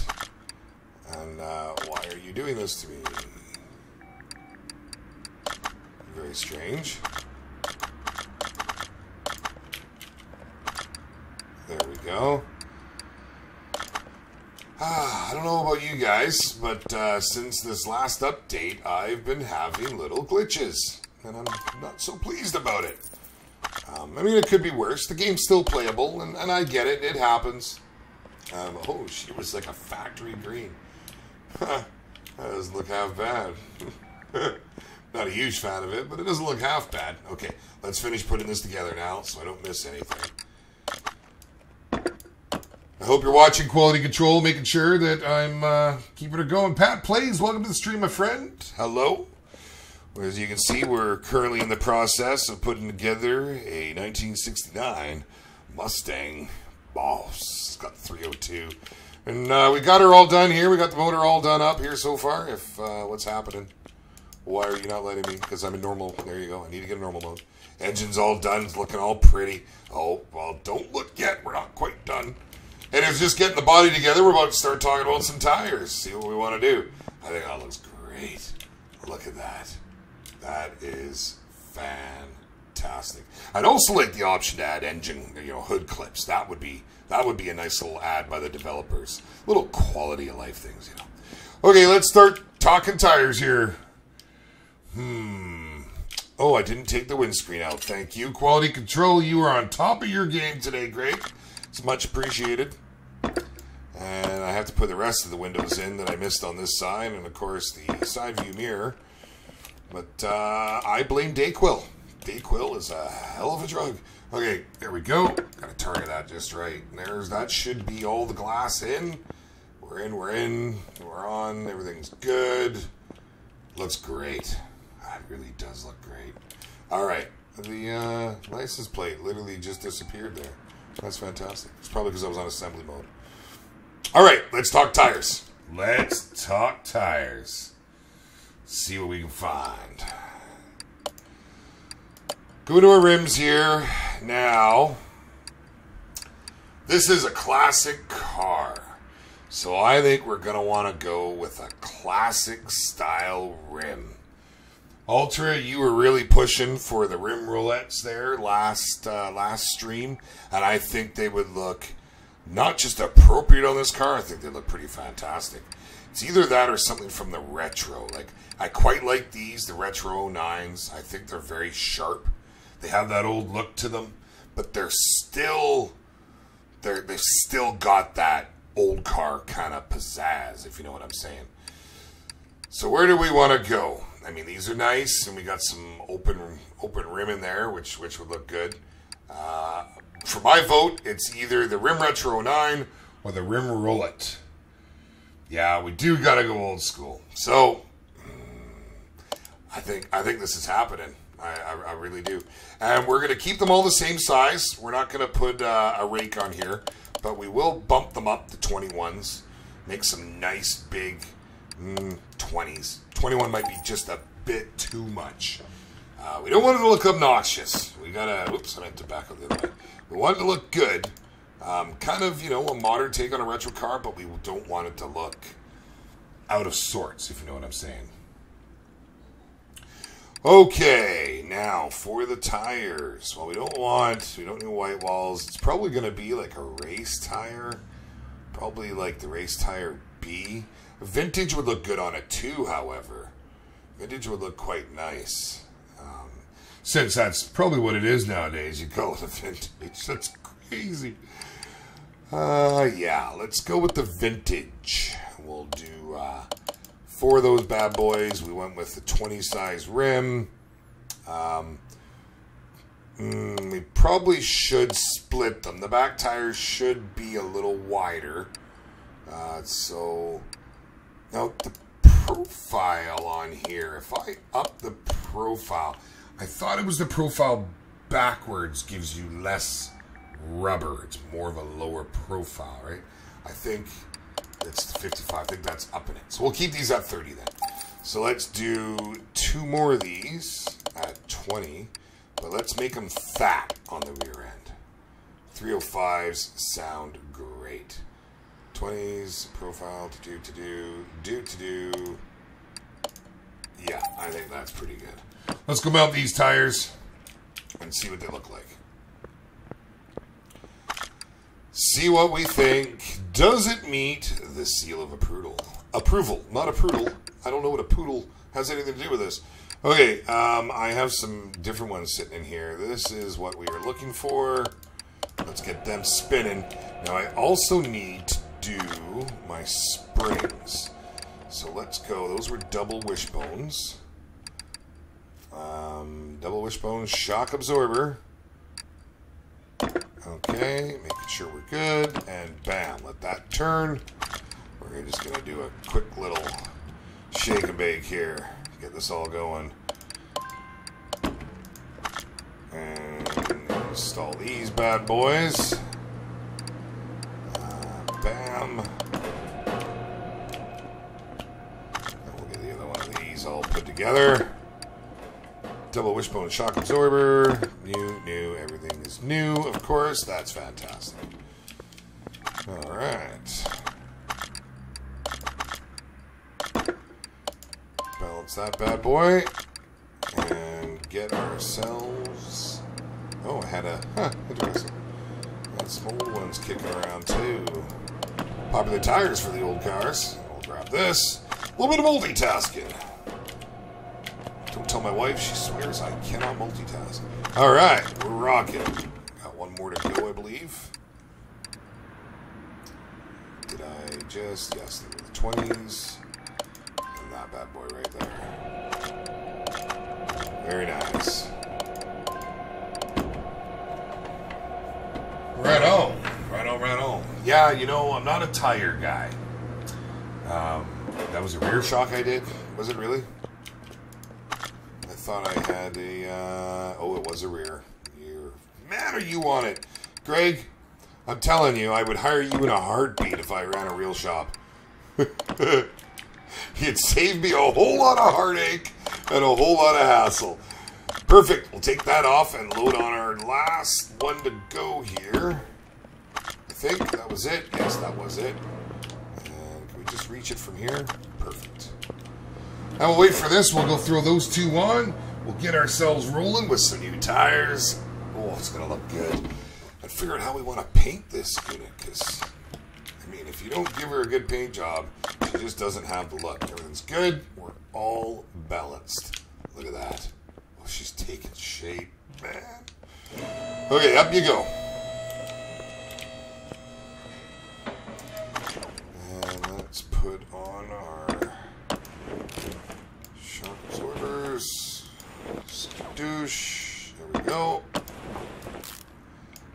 And why are you doing this to me? Very strange. There we go. I don't know about you guys, but since this last update, I've been having little glitches. And I'm not so pleased about it. I mean, it could be worse. The game's still playable, and I get it. It happens. Oh, she was like a factory green. That doesn't look half bad. Not a huge fan of it, but it doesn't look half bad. Okay, let's finish putting this together now so I don't miss anything. I hope you're watching Quality Control, making sure that I'm keeping it going. Pat Plays, welcome to the stream, my friend. Hello. As you can see, we're currently in the process of putting together a 1969 Mustang Boss. It's got 302. And we got her all done here. We got the motor all done up here so far. If what's happening? Why are you not letting me? Because I'm in normal. There you go. I need to get a normal mode. Engine's all done. It's looking all pretty. Oh, well, don't look yet. We're not quite done. And it's just getting the body together. We're about to start talking about some tires. See what we want to do. I think that looks great. Look at that. That is fantastic. I'd also like the option to add engine, hood clips. That would be a nice little ad by the developers. Little quality of life things, Okay, let's start talking tires here. Oh, I didn't take the windscreen out. Thank you. Quality Control, you are on top of your game today, Greg. It's much appreciated. And I have to put the rest of the windows in that I missed on this side, and of course the side view mirror. But I blame Dayquil. Dayquil is a hell of a drug. Okay, there we go. Gotta target that just right. That should be all the glass in. We're in, we're on, everything's good. Looks great. It really does look great. Alright, the license plate literally just disappeared there. That's fantastic. It's probably because I was on assembly mode. Alright, let's talk tires. Let's talk tires. See what we can find. Go to our rims here. Now, this is a classic car. So I think we're going to want to go with a classic style rim. Ultra, you were really pushing for the rim roulettes there last stream. And I think they would look not just appropriate on this car, I think they look pretty fantastic. It's either that or something from the retro. Like, I quite like these, the retro 09s. I think they're very sharp. They have that old look to them, but they've still got that old car kind of pizzazz, if you know what I'm saying. So where do we want to go? I mean, these are nice, and we got some open rim in there, which would look good. For my vote, it's either the rim retro 09 or the rim roulette. Yeah, we do gotta go old school. So I think this is happening. I really do. And we're gonna keep them all the same size. We're not gonna put a rake on here, but we will bump them up to 21s. Make some nice big 20s. 21 might be just a bit too much. We don't want it to look obnoxious. We gotta. Oops, I meant to back up the other way. We want it to look good. Kind of, a modern take on a retro car, but we don't want it to look out of sorts, if you know what I'm saying. Okay, now for the tires. Well, we don't need white walls. It's probably going to be like a race tire. Probably like the race tire B. Vintage would look good on it too, however. Vintage would look quite nice. Since that's probably what it is nowadays, you call it a vintage. That's crazy. Yeah, let's go with the vintage. We'll do for those bad boys. We went with the 20 size rim. We probably should split them. The back tires should be a little wider. So now the profile on here, if I up the profile, I thought it was the profile backwards gives you less rubber. It's more of a lower profile, right? I think it's 55. I think that's upping it. So we'll keep these at 30 then. So let's do 2 more of these at 20, but let's make them fat on the rear end. 305s sound great. 20s, profile, to do. Yeah, I think that's pretty good. Let's go mount these tires and see what they look like. See what we think. Does it meet the seal of approval? Approval, not a poodle. I don't know what a poodle has anything to do with this. Okay, I have some different ones sitting in here. This is what we are looking for. Let's get them spinning. Now I also need to do my springs. So let's go. Those were double wishbones. Double wishbone shock absorber. Okay, making sure we're good. And bam, let that turn. We're just going to do a quick little shake and bake here. Get this all going. And install these bad boys. Bam. And we'll get the other one of these all put together. Double wishbone shock absorber. New, everything is new, of course. That's fantastic. Alright. Balance that bad boy. And get ourselves... Oh, I had a... interesting. Got some old ones kicking around, too. Popular tires for the old cars. I'll grab this. A little bit of multitasking. Don't tell my wife, she swears I cannot multitask. Alright, we're rocking. Got one more to go, I believe. Did I just... Yes, they were the 20s. And that bad boy right there. Very nice. Right on. Right on, right on. Yeah, you know, I'm not a tire guy. That was a rear shock I did. Was it really? I thought I had a... oh, it was a rear. Man, are you on it? Greg, I'm telling you, I would hire you in a heartbeat if I ran a real shop. You'd save me a whole lot of heartache and a whole lot of hassle. Perfect. We'll take that off and load on our last one to go here. I think that was it. Yes, that was it. And can we just reach it from here? Perfect. Now we'll wait for this. We'll go throw those two on. We'll get ourselves rolling with some new tires. Oh, it's going to look good. And figure out how we want to paint this unit, because, I mean, if you don't give her a good paint job, she just doesn't have the look. Everything's good. We're all balanced. Look at that. Oh, she's taking shape, man. Okay, up you go. And let's put on our shock absorbers. Skadoosh. There we go.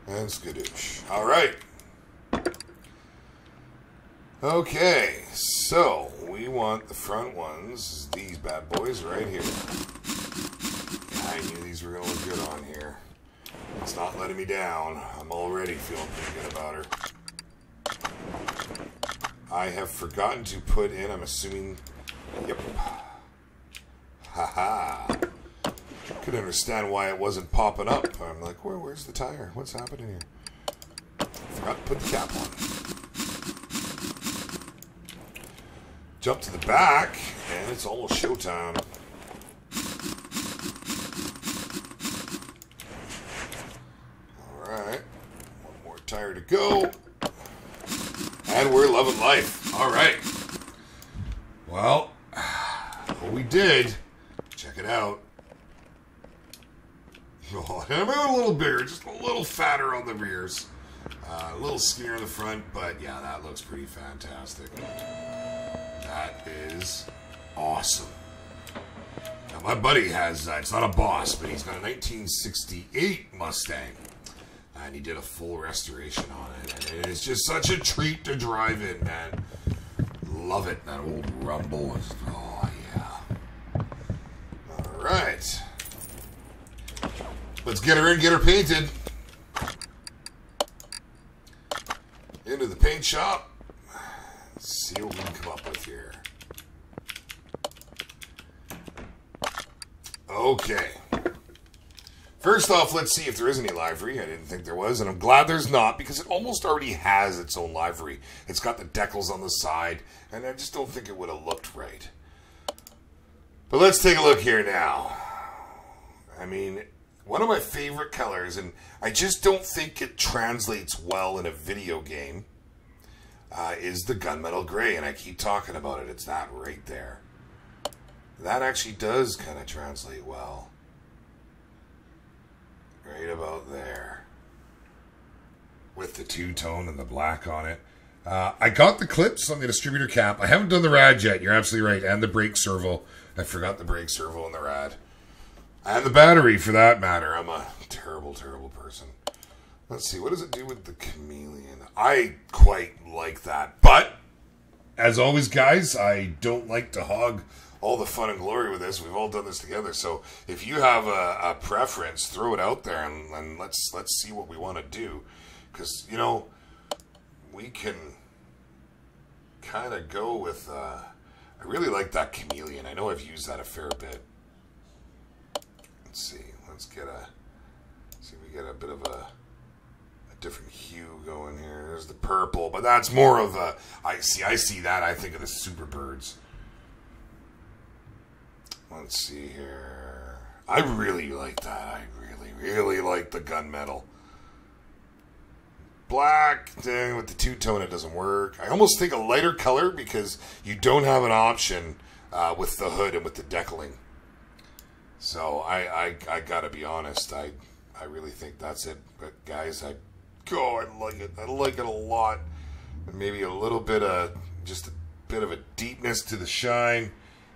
And skadoosh. All right. Okay, so we want the front ones, these bad boys right here. Yeah, I knew these were going to look good on here. It's not letting me down. I'm already feeling pretty good about her. I have forgotten to put in, I'm assuming, yep. Haha. Couldn't understand why it wasn't popping up. I'm like, where's the tire? What's happening here? Forgot to put the cap on. Jump to the back, and it's almost showtime. Alright. One more tire to go. And we're loving life. Alright. Well, what we did, check it out. Oh, and I'm a little bigger, just a little fatter on the rears. A little skinnier on the front, but yeah, that looks pretty fantastic. That is awesome. Now, my buddy has, it's not a Boss, but he's got a 1968 Mustang. And he did a full restoration on it. And it is just such a treat to drive in, man. Love it. That old rumble. Oh, yeah. All right. Let's get her in, get her painted. Into the paint shop. Let's see what we can come up with here. Okay. First off, let's see if there is any livery. I didn't think there was, and I'm glad there's not, because it almost already has its own livery. It's got the decals on the side, and I just don't think it would have looked right. But let's take a look here now. I mean, one of my favorite colors, and I just don't think it translates well in a video game, is the gunmetal gray, and I keep talking about it. It's that right there. That actually does kind of translate well. Right about there. With the two-tone and the black on it. I got the clips on the distributor cap. I haven't done the rad yet. You're absolutely right. And the brake servo. I forgot the brake servo and the rad. And the battery, for that matter. I'm a terrible, terrible person. Let's see. What does it do with the chameleon? I quite like that. But, as always, guys, I don't like to hog all the fun and glory with this. We've all done this together. So if you have a preference, throw it out there and let's see what we want to do. Because, you know, we can kind of go with, I really like that chameleon. I know I've used that a fair bit. Let's see. Let's get see if we get a bit of a different hue going here. There's the purple, but that's more of a, I see that. I think of the Superbirds. Let's see here. I really like that. I really like the gunmetal. Black, with the two-tone it doesn't work. I almost think a lighter color because you don't have an option with the hood and with the decaling. So I gotta be honest. I really think that's it. But guys, I like it. I like it a lot. And maybe a little bit of, just a bit of a deepness to the shine.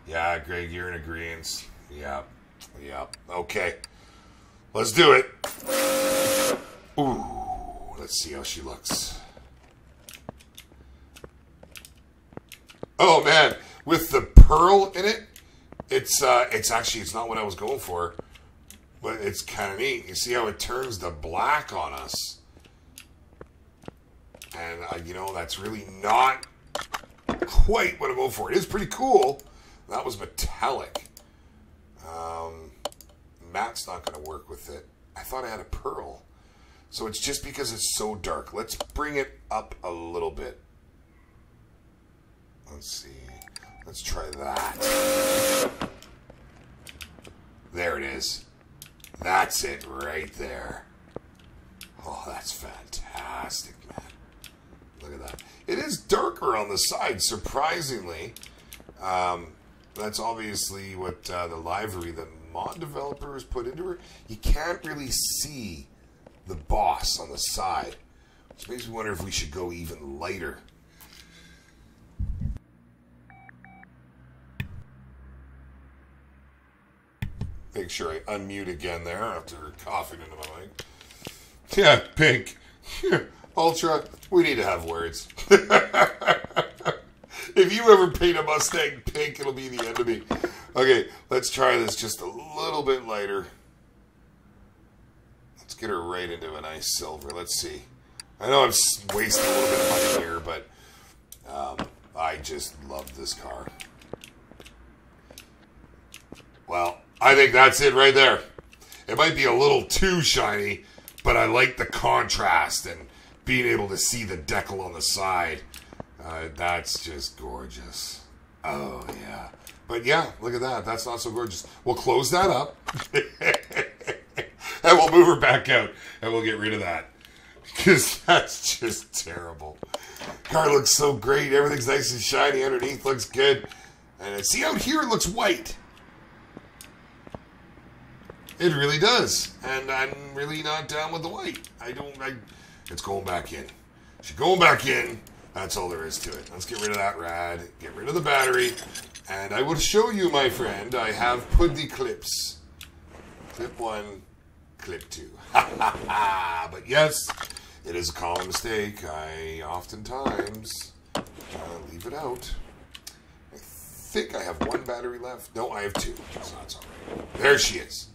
Yeah, Greg, you're in agreement. Yeah. Okay. Let's do it. Ooh, let's see how she looks. Oh, man. With the pearl in it, it's actually, it's not what I was going for. But it's kind of neat. You see how it turns the black on us. And, you know, that's really not quite what I'm going for. It is pretty cool. That was metallic. Matte not going to work with it. I thought I had a pearl. So it's just because it's so dark. Let's bring it up a little bit. Let's see. Let's try that. There it is. That's it right there. Oh, that's fantastic, man. Look at that. It is darker on the side, surprisingly. That's obviously what the livery that mod developers put into her. You can't really see the boss on the side, which makes me wonder if we should go even lighter. Make sure I unmute again there after coughing into my mic. Yeah, pink. Ultra, we need to have words. If you ever paint a Mustang pink, it'll be the end of me. Okay, let's try this just a little bit lighter. Let's get her right into a nice silver. Let's see. I know I'm wasting a little bit of money here, but I just love this car. Well, I think that's it right there. It might be a little too shiny, but I like the contrast and being able to see the decal on the side. That's just gorgeous. Oh, yeah. But yeah, look at that. That's not so gorgeous. We'll close that up. And we'll move her back out. And we'll get rid of that. Because that's just terrible. Car looks so great. Everything's nice and shiny underneath. Looks good. And see out here, it looks white. It really does. And I'm really not down with the white. It's going back in. She's going back in. That's all there is to it. Let's get rid of that rad. Get rid of the battery. And I will show you, my friend, I have put the clips. Clip 1, clip 2. But yes, it is a common mistake. I oftentimes leave it out. I think I have 1 battery left. No, I have 2. So that's all right. There she is.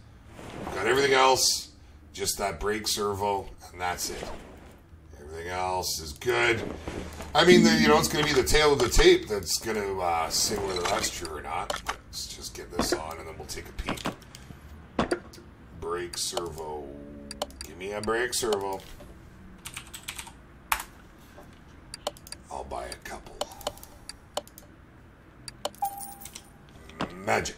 Got everything else. Just that brake servo, and that's it. Everything else is good. I mean, you know, it's going to be the tail of the tape that's going to say whether that's true or not. Let's just get this on, and then we'll take a peek. Brake servo. Give me a brake servo. I'll buy a couple. Magic.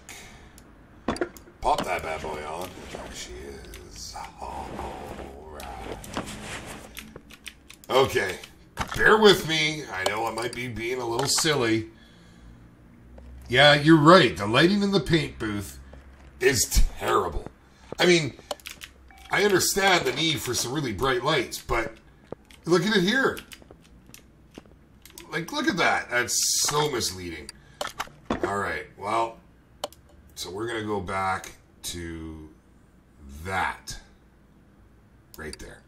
Pop that bad boy on. There she is. All right. Okay. Bear with me. I know I might be being a little silly. Yeah, you're right. The lighting in the paint booth is terrible. I mean, I understand the need for some really bright lights, but look at it here. Like, look at that. That's so misleading. All right. Well, so we're going to go back to that. Right there.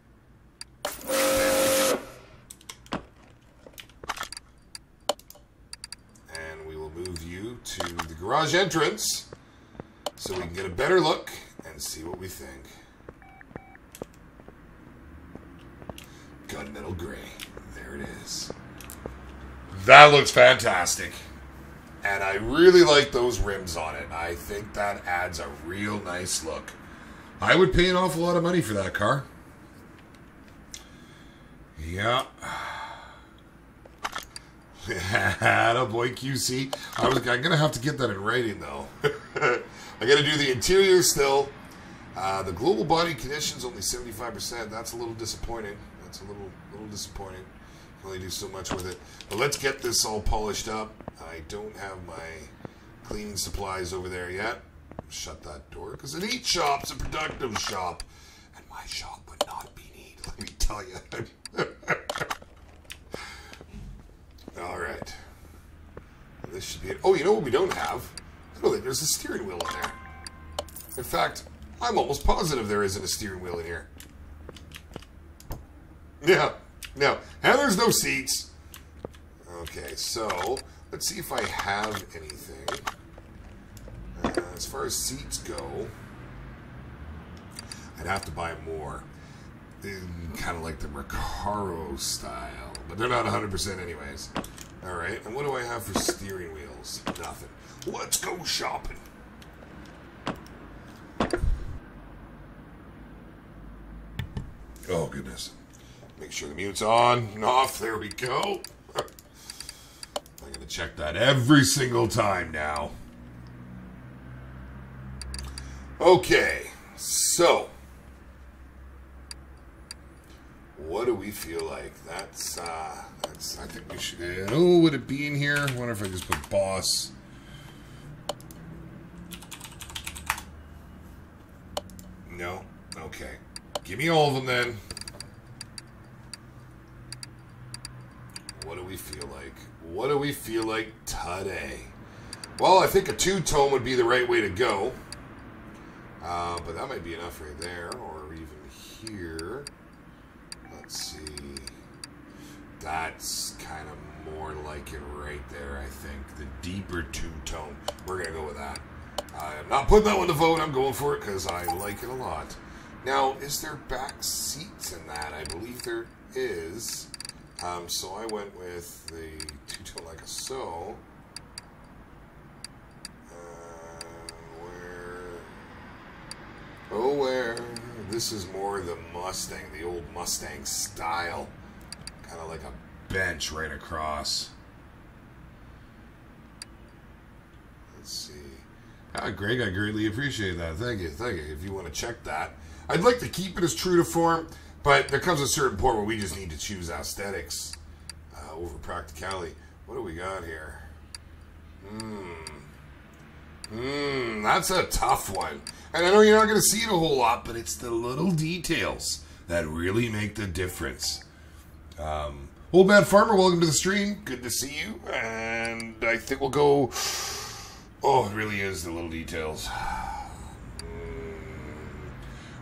And we will move you to the garage entrance so we can get a better look and see what we think. Gunmetal gray. There it is. That looks fantastic. And I really like those rims on it. I think that adds a real nice look. I would pay an awful lot of money for that car. Yeah. Attaboy QC. I'm going to have to get that in writing, though. I got to do the interior still. The global body condition's only 75%. That's a little disappointing. That's a little disappointing. Can only do so much with it. But let's get this all polished up. I don't have my cleaning supplies over there yet. Shut that door, because an eat shop's a productive shop. And my shop would not be neat, let me tell you. Alright. This should be it. Oh, you know what we don't have? I don't think there's a steering wheel in there. In fact, I'm almost positive there isn't a steering wheel in here. Yeah. No. And there's no seats. Okay, so let's see if I have anything. As far as seats go, I'd have to buy more. Kind of like the Recaro style, but they're not 100% anyways. Alright, and what do I have for steering wheels? Nothing. Let's go shopping. Oh, goodness. Make sure the mute's on and off. There we go. I'm going to check that every single time now. Okay, so what do we feel like? That's I think we should. Oh, would it be in here? I wonder if I just put boss. No. Okay. Give me all of them then. What do we feel like? What do we feel like today? Well, I think a two-tone would be the right way to go. But that might be enough right there, or even here. Let's see. That's kind of more like it right there, I think. The deeper two-tone. We're going to go with that. I'm not putting that one to vote. I'm going for it because I like it a lot. Now, is there back seats in that? I believe there is. So I went with the two-tone like so. Where this is more the Mustang, the old Mustang style. Kind of like a bench right across. Let's see. Greg, I greatly appreciate that. Thank you, thank you. If you want to check that. I'd like to keep it as true to form, but there comes a certain point where we just need to choose aesthetics over practicality. What do we got here? That's a tough one. And I know you're not going to see it a whole lot, but it's the little details that really make the difference. Old Man Farmer, welcome to the stream. Good to see you. And I think we'll go Oh, it really is the little details.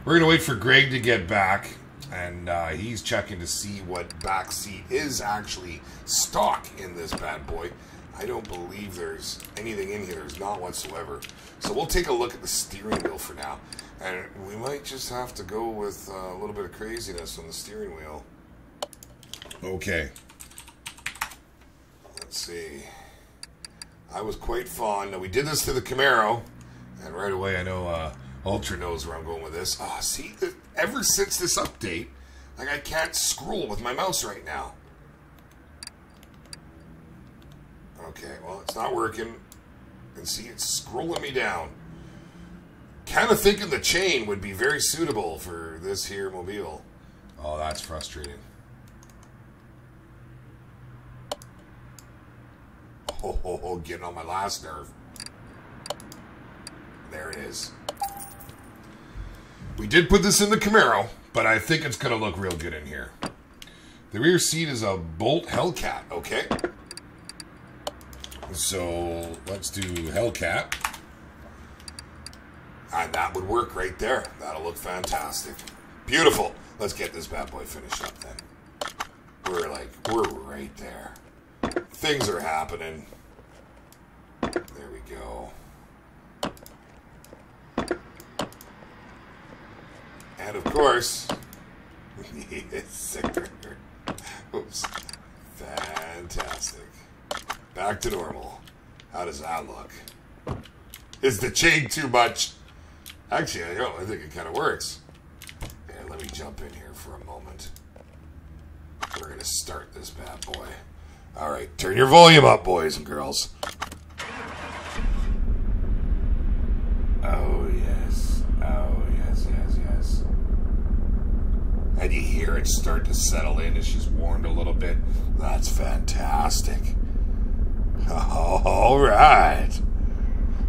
We're going to wait for Greg to get back, and he's checking to see what back seat is actually stock in this bad boy. I don't believe there's anything in here. There's not whatsoever. So we'll take a look at the steering wheel for now. And we might just have to go with a little bit of craziness on the steering wheel. Okay. Let's see. I was quite fond. Now, we did this to the Camaro. And right away, I know Ultra knows where I'm going with this. Oh, see, ever since this update, like, I can't scroll with my mouse right now. Okay, well, it's not working. And see, it's scrolling me down. Kind of thinking the chain would be very suitable for this here mobile. Oh, that's frustrating. Oh, getting on my last nerve. There it is. We did put this in the Camaro, but I think it's going to look real good in here. The rear seat is a Bolt Hellcat, okay? So, let's do Hellcat. And that would work right there. That'll look fantastic. Beautiful. Let's get this bad boy finished up then. We're right there. Things are happening. There we go. And of course, yes, oops. Fantastic. Back to normal. How does that look? Is the chain too much? Actually, I think it kind of works. Here, let me jump in here for a moment. We're going to start this bad boy. All right, turn your volume up, boys and girls. Oh, yes. Oh, yes, yes, yes. And you hear it start to settle in as she's warmed a little bit. That's fantastic. All right.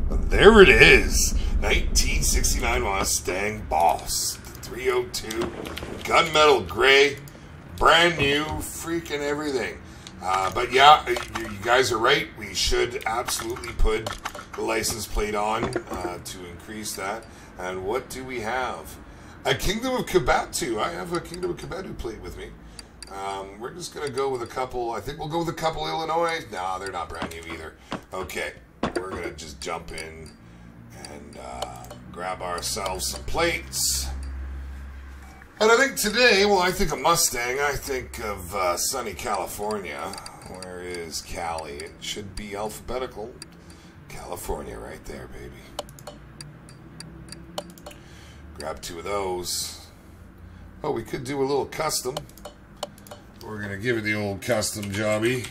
There it is. 1969 Mustang Boss. 302. Gunmetal gray. Brand new. Freaking everything. But yeah, you guys are right. We should absolutely put the license plate on to increase that. And what do we have? A Kingdom of Kabatu. I have a Kingdom of Kabatu plate with me. We're just going to go with a couple. I think we'll go with a couple Illinois. No, they're not brand new either. Okay. We're going to just jump in and grab ourselves some plates. And I think today, well, I think of Mustang. I think of sunny California. Where is Cali? It should be alphabetical. California right there, baby. Grab two of those. Oh, we could do a little custom. We're going to give it the old custom jobby.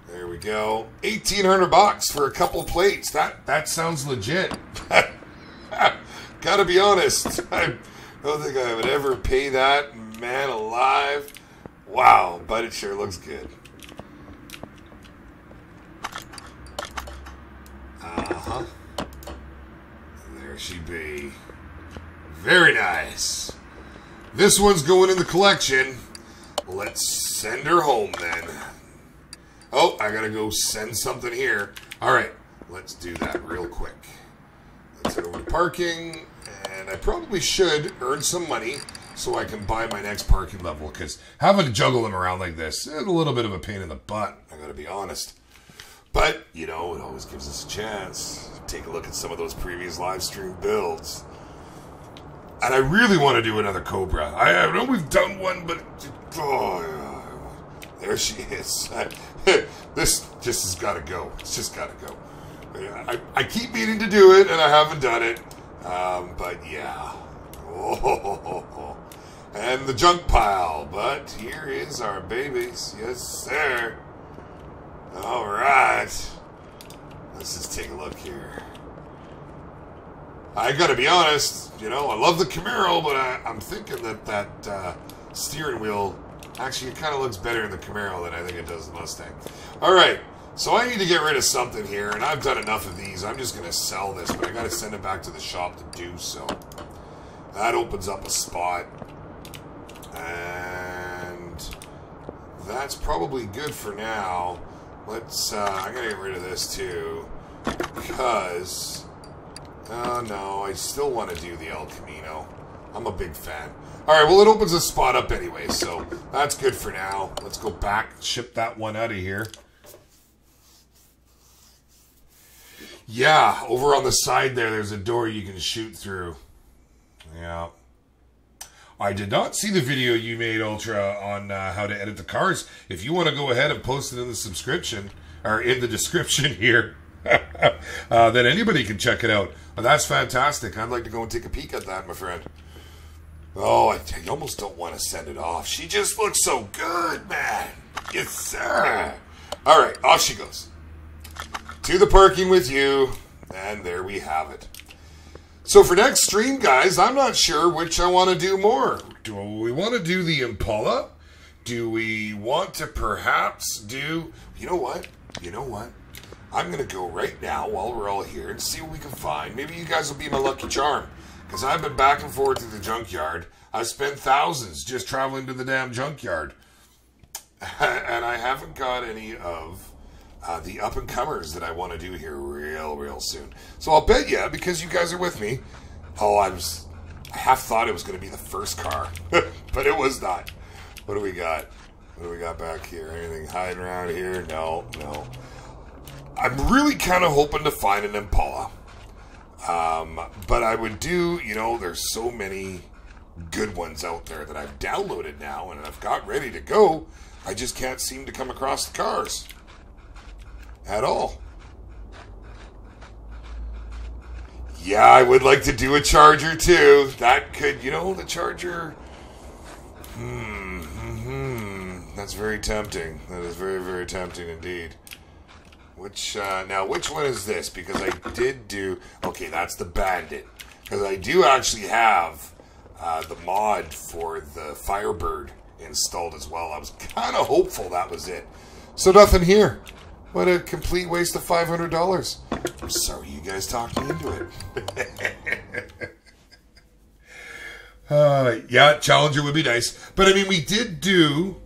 There we go. 1,800 bucks for a couple of plates. That sounds legit. Gotta be honest. I don't think I would ever pay that, man alive. Wow, but it sure looks good. Uh-huh. There she be. Very nice. This one's going in the collection. Let's send her home then. Oh, I gotta go send something here. Alright, let's do that real quick. Let's head over to parking. And I probably should earn some money so I can buy my next parking level. Because having to juggle them around like this is a little bit of a pain in the butt. I gotta be honest. But, you know, it always gives us a chance. Take a look at some of those previous live stream builds. And I really want to do another Cobra. I know we've done one, but... Oh, there she is. This just has got to go. It's just got to go. I keep meaning to do it, and I haven't done it. But yeah. Oh, and the junk pile. But here is our babies. Yes, sir. All right. Let's just take a look here. I gotta be honest, you know, I love the Camaro, but I'm thinking that steering wheel, actually, it kind of looks better in the Camaro than I think it does the Mustang. All right, so I need to get rid of something here, and I've done enough of these. I'm just going to sell this, but I got to send it back to the shop to do so. That opens up a spot, and that's probably good for now. Let's, I'm going to get rid of this too. because, oh no, I still want to do the El Camino. I'm a big fan. All right, well, it opens a spot up anyway, so that's good for now. Let's go back, ship that one out of here. Yeah, over on the side there's a door you can shoot through. Yeah. I did not see the video you made, Ultra, on how to edit the cars. If you want to go ahead and post it in the subscription, or in the description here, then anybody can check it out. That's fantastic. I'd like to go and take a peek at that, my friend. Oh, I almost don't want to send it off. She just looks so good, man. Yes, sir. All right, off she goes. To the parking with you. And there we have it. So for next stream, guys, I'm not sure which I want to do more. Do we want to do the Impala? Do we want to perhaps do... You know what? I'm going to go right now while we're all here and see what we can find. Maybe you guys will be my lucky charm. Because I've been back and forth to the junkyard. I've spent thousands just traveling to the damn junkyard. And I haven't got any of the up-and-comers that I want to do here real soon. So I'll bet you, because you guys are with me, I half thought it was going to be the first car. But it was not. What do we got? What do we got back here? Anything hiding around here? No. I'm really kind of hoping to find an Impala. But I would do, there's so many good ones out there that I've downloaded now and I've got ready to go. I just can't seem to come across the cars at all. Yeah, I would like to do a Charger too. That could, the Charger. That's very tempting. That is very tempting indeed. Which one is this? Because I did do... Okay, that's the Bandit. Because I do actually have the mod for the Firebird installed as well. I was kind of hopeful that was it. So nothing here. What a complete waste of $500. I'm sorry you guys talked me into it. Yeah, Challenger would be nice. But I mean, we did do...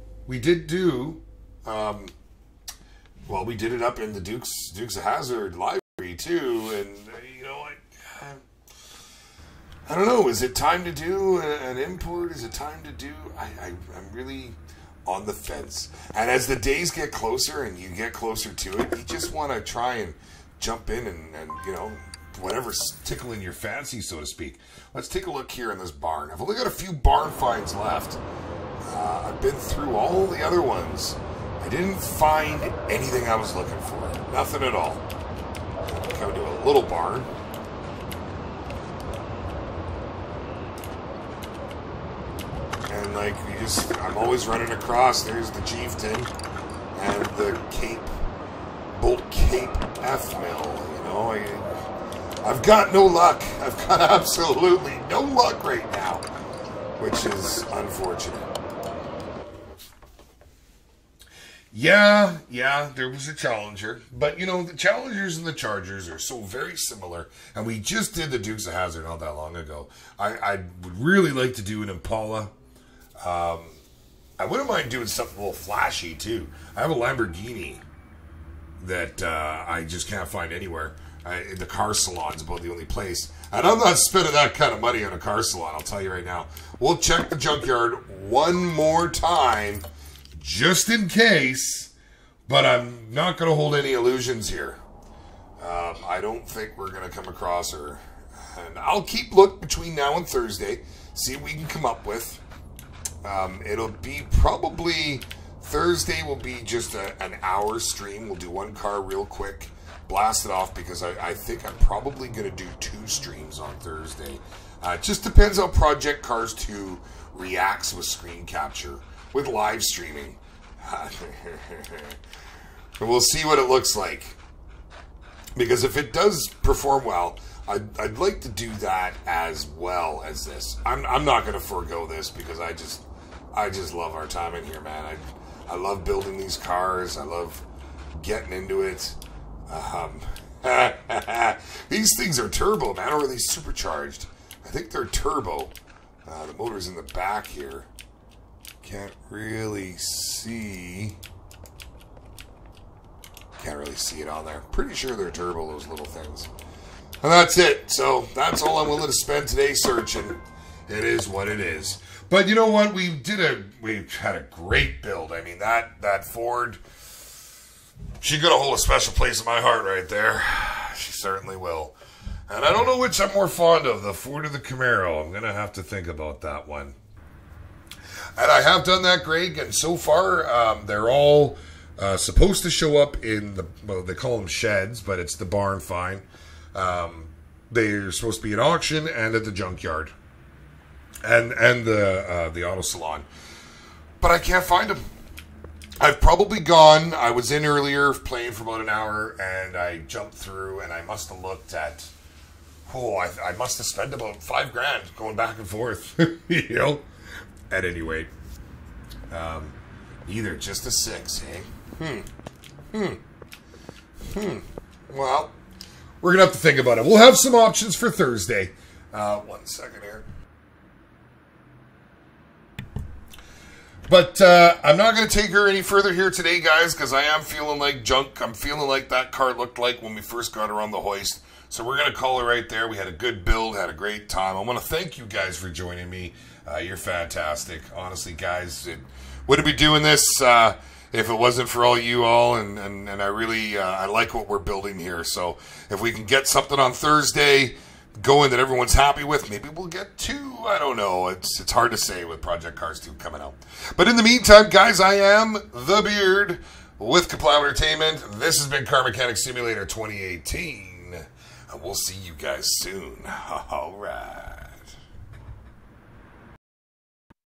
well, we did it up in the Dukes of Hazzard library too, and I don't know. Is it time to do an import? Is it time to do? I'm really on the fence. And as the days get closer and you get closer to it, you just want to try and jump in and whatever's tickling your fancy, so to speak. Let's take a look here in this barn. I've only got a few barn finds left. I've been through all the other ones. I didn't find anything I was looking for. Nothing at all. Come to a little barn. And I'm always running across. There's the Chieftain and the Bolt Cape F mill. I've got no luck. I've got absolutely no luck right now, which is unfortunate. Yeah, there was a Challenger. But, the Challengers and the Chargers are so very similar. And we just did the Dukes of Hazzard not that long ago. I would really like to do an Impala. I wouldn't mind doing something a little flashy, too. I have a Lamborghini that I just can't find anywhere. The car salon's about the only place. And I'm not spending that kind of money on a car salon, I'll tell you right now. We'll check the junkyard one more time, just in case, but I'm not going to hold any illusions here. I don't think we're going to come across her. And I'll keep look between now and Thursday, see what we can come up with. It'll be probably... Thursday will be just an hour stream. We'll do one car real quick, blast it off, because I think I'm probably going to do 2 streams on Thursday. It just depends how Project Cars 2 reacts with screen capture, with live streaming. We'll see what it looks like. Because if it does perform well, I'd like to do that as well as this. I'm not going to forego this because I just love our time in here, man. I love building these cars. I love getting into it. These things are turbo, man, or are they supercharged? I think they're turbo. The motor's in the back here. Can't really see. Can't really see it on there. Pretty sure they're turbo, those little things. And that's it. So that's all I'm willing to spend today searching. It is what it is. But you know what? We had a great build. I mean, that Ford, she's going to hold a special place in my heart right there. She certainly will. And I don't know which I'm more fond of, the Ford or the Camaro. I'm going to have to think about that one. And I have done that, Greg, and so far they're all supposed to show up in the, well, they call them sheds, but it's the barn find. They're supposed to be at auction and at the junkyard. And the auto salon. But I can't find them. I've probably gone, I was in earlier playing for about an hour, and I jumped through, and I must have looked at, I must have spent about $5,000 going back and forth, you know? At any rate, either just a 6, eh? Well, we're going to have to think about it. We'll have some options for Thursday. 1 second here. But I'm not going to take her any further here today, guys, because I am feeling like junk. I'm feeling like that car looked like when we first got her on the hoist. So we're going to call her right there. We had a good build, had a great time. I want to thank you guys for joining me. You're fantastic. Honestly, guys, wouldn't be doing this if it wasn't for all you all. And I really I like what we're building here. So if we can get something on Thursday going that everyone's happy with, maybe we'll get 2. I don't know. It's hard to say with Project Cars 2 coming out. But in the meantime, guys, I am the Beard with Kaplow Entertainment. This has been Car Mechanic Simulator 2018. And we'll see you guys soon. All right.